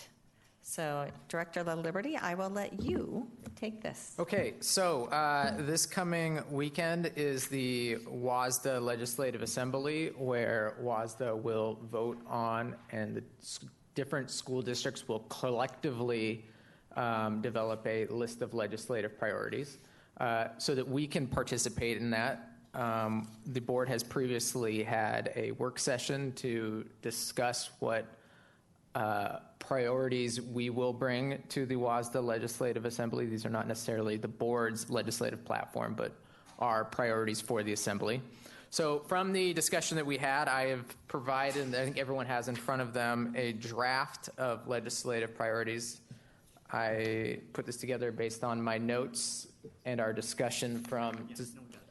So, Director LaLiberty, I will let you take this. Okay, so this coming weekend is the WASDA Legislative Assembly, where WASDA will vote on, and the different school districts will collectively develop a list of legislative priorities so that we can participate in that. The board has previously had a work session to discuss what priorities we will bring to the WASDA Legislative Assembly. These are not necessarily the board's legislative platform, but are priorities for the Assembly. So from the discussion that we had, I have provided, and I think everyone has in front of them, a draft of legislative priorities. I put this together based on my notes and our discussion from...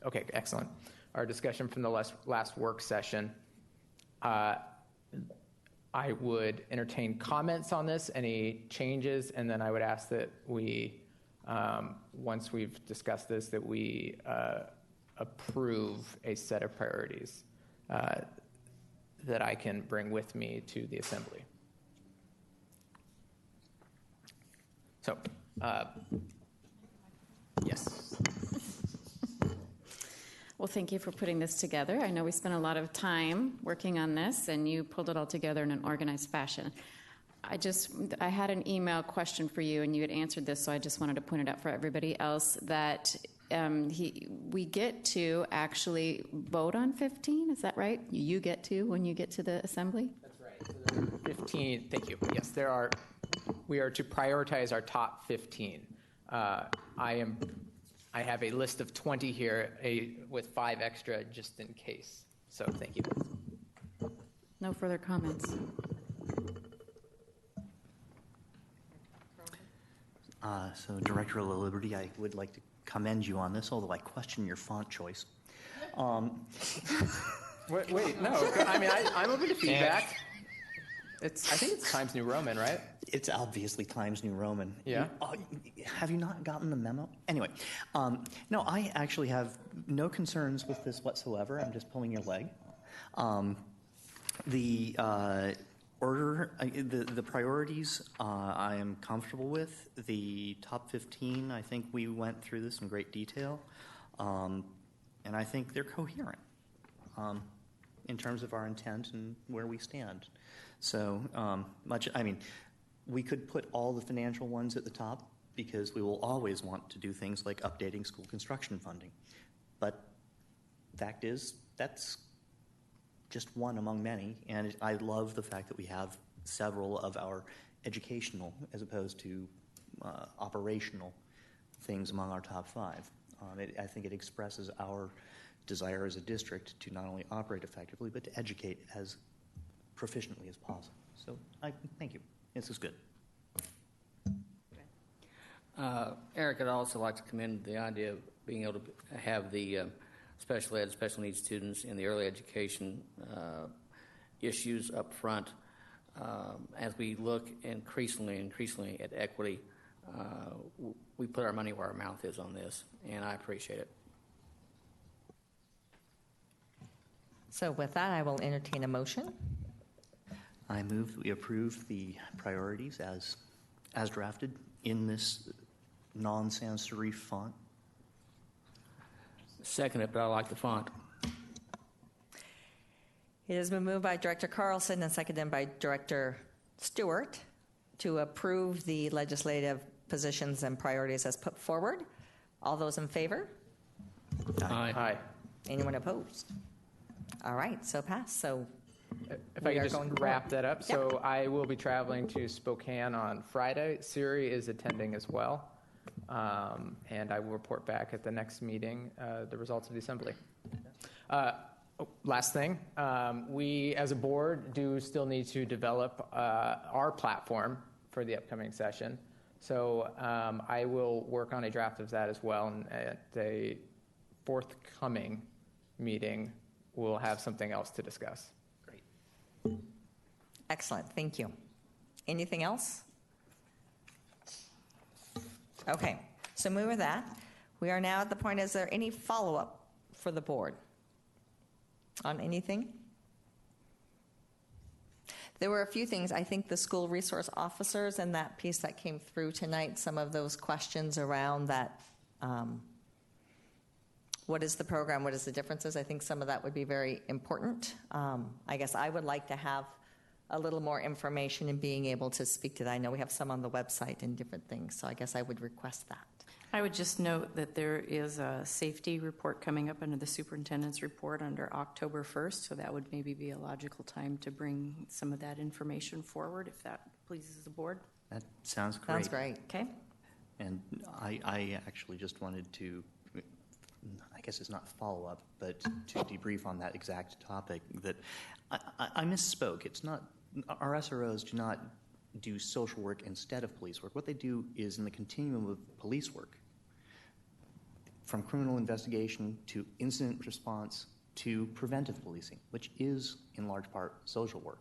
Okay, excellent. Our discussion from the last work session. I would entertain comments on this, any changes, and then I would ask that we, once we've discussed this, that we approve a set of priorities that I can bring with me to the assembly. So, yes. Well, thank you for putting this together. I know we spent a lot of time working on this, and you pulled it all together in an organized fashion. I had an email question for you, and you had answered this, so I just wanted to point it out for everybody else that we get to actually vote on 15. Is that right? You get to when you get to the assembly? That's right. So 15. Thank you. Yes, we are to prioritize our top 15. I have a list of 20 here, with 5 extra just in case. So thank you. No further comments. So Director of Liberty, I would like to commend you on this, although I question your font choice. Wait, no. I mean, I'm open to feedback. I think it's Times New Roman, right? It's obviously Times New Roman. Yeah. Have you not gotten the memo? Anyway, no, I actually have no concerns with this whatsoever. I'm just pulling your leg. The priorities I am comfortable with. The top 15, I think we went through this in great detail, and I think they're coherent in terms of our intent and where we stand. So we could put all the financial ones at the top because we will always want to do things like updating school construction funding. But fact is, that's just one among many, and I love the fact that we have several of our educational as opposed to operational things among our top 5. I think it expresses our desire as a district to not only operate effectively, but to educate as proficiently as possible. So I thank you. This is good. Eric, I'd also like to commend the idea of being able to have the special ed, special needs students in the early education issues up front. As we look increasingly at equity, we put our money where our mouth is on this, and I appreciate it. So with that, I will entertain a motion. I move that we approve the priorities as drafted in this non-sans serif font. Second it, but I like the font. It has been moved by Director Carlson and seconded by Director Stewart to approve the legislative positions and priorities as put forward. All those in favor? Aye. Aye. Anyone opposed? All right, so pass. So if I could just wrap that up. Yeah. So I will be traveling to Spokane on Friday. Siri is attending as well. And I will report back at the next meeting the results of the assembly. Last thing, we as a board do still need to develop our platform for the upcoming session. So I will work on a draft of that as well. And at a forthcoming meeting, we'll have something else to discuss. Great. Excellent. Thank you. Anything else? Okay. So moving with that, we are now at the point, is there any follow-up for the board on anything? There were a few things. I think the school resource officers and that piece that came through tonight, some of those questions around that, what is the program, what is the differences, I think some of that would be very important. I guess I would like to have a little more information and being able to speak to that. I know we have some on the website and different things, so I guess I would request that. I would just note that there is a safety report coming up under the superintendent's report under October 1st, so that would maybe be a logical time to bring some of that information forward, if that pleases the board. That sounds great. Sounds great. Okay. And I actually just wanted to, I guess it's not follow-up, but to debrief on that exact topic, that I misspoke. It's not, our SROs do not do social work instead of police work. What they do is in the continuum of police work. from criminal investigation to incident response to preventive policing, which is in large part social work,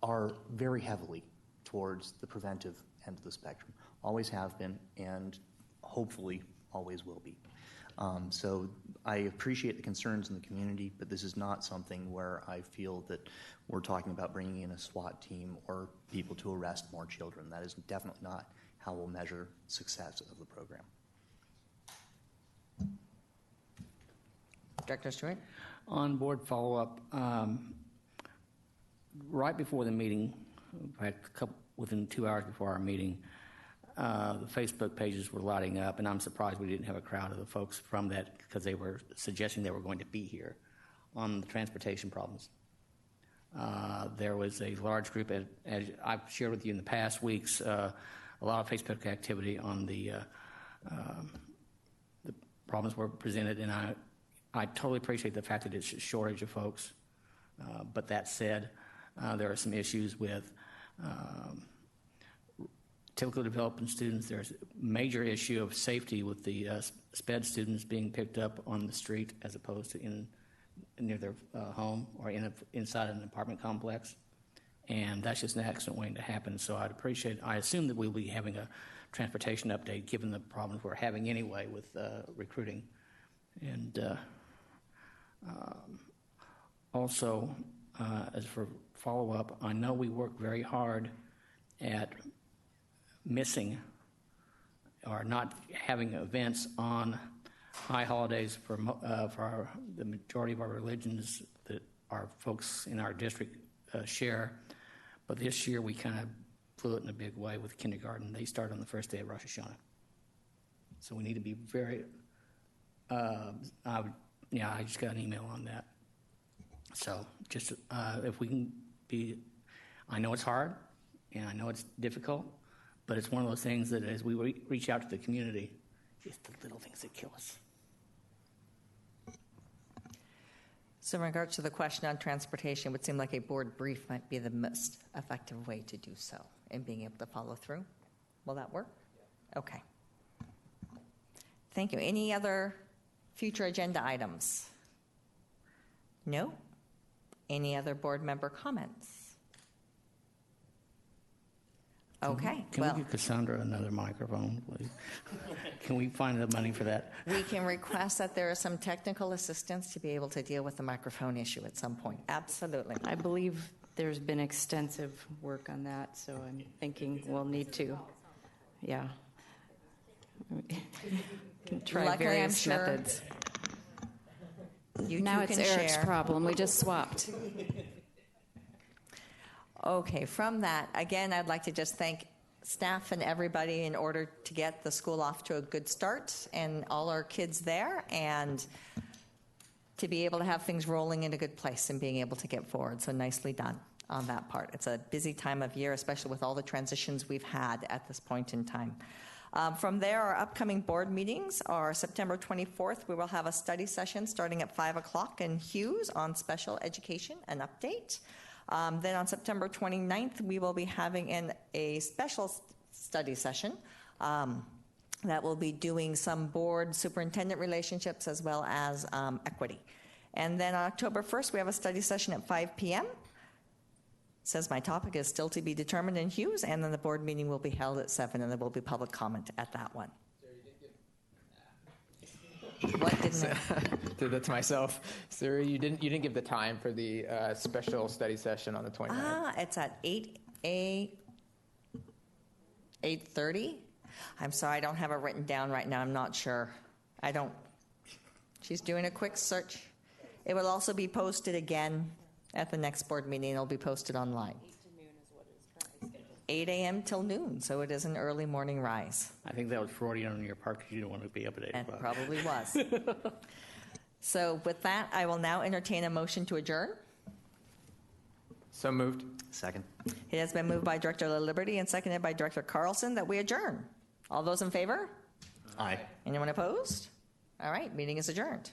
are very heavily towards the preventive end of the spectrum. Always have been, and hopefully always will be. So I appreciate the concerns in the community, but this is not something where I feel that we're talking about bringing in a SWAT team or people to arrest more children. That is definitely not how we'll measure success of the program. Director Stewart? On board follow-up, right before the meeting, within 2 hours before our meeting, the Facebook pages were lighting up, and I'm surprised we didn't have a crowd of the folks from that because they were suggesting they were going to be here on the transportation problems. There was a large group, as I've shared with you in the past weeks, a lot of Facebook activity on the problems were presented, and I totally appreciate the fact that it's a shortage of folks. But that said, there are some issues with typical development students. There's a major issue of safety with the SPED students being picked up on the street as opposed to near their home or inside an apartment complex. And that's just an accident waiting to happen. So I assume that we'll be having a transportation update given the problems we're having anyway with recruiting. And also, as for follow-up, I know we work very hard at missing or not having events on high holidays for the majority of our religions that our folks in our district share. But this year we kind of flew it in a big way with kindergarten. They start on the first day of Rosh Hashanah. So we need to be very, I just got an email on that. So just if we can be, I know it's hard and I know it's difficult, but it's one of those things that as we reach out to the community, it's the little things that kill us. So in regards to the question on transportation, it would seem like a board brief might be the most effective way to do so and being able to follow through. Will that work? Yeah. Okay. Thank you. Any other future agenda items? No? Any other board member comments? Okay. Can we give Cassandra another microphone, please? Can we find the money for that? We can request that there is some technical assistance to be able to deal with the microphone issue at some point. Absolutely. I believe there's been extensive work on that, so I'm thinking we'll need to, yeah. Can try Luckily, various I'm sure methods. You Now two it's can Eric's share. problem. We just swapped. Okay, from that, again, I'd like to just thank staff and everybody in order to get the school off to a good start and all our kids there and to be able to have things rolling in a good place and being able to get forward. So nicely done on that part. It's a busy time of year, especially with all the transitions we've had at this point in time. From there, our upcoming board meetings are September 24th. We will have a study session starting at 5 o'clock in Hughes on special education and update. Then on September 29th, we will be having a special study session that will be doing some board superintendent relationships as well as equity. And then on October 1st, we have a study session at 5 p.m. Says my topic is still to be determined in Hughes, and then the board meeting will be held at 7, and there will be public comment at that one. What didn't I? Did that to myself. Sir, you didn't give the time for the special study session on the 29th. It's at 8:30. I'm sorry, I don't have it written down right now. I'm not sure. She's doing a quick search. It will also be posted again at the next board meeting. It'll be posted online. 8 a.m. till noon, so it is an early morning rise. I think that was Freudian on your part because you didn't want to be up at 8 It o'clock. probably was. So with that, I will now entertain a motion to adjourn. So moved. Second. It has been moved by Director LaLiberty and seconded by Director Carlson that we adjourn. All those in favor? Aye. Anyone opposed? All right, meeting is adjourned.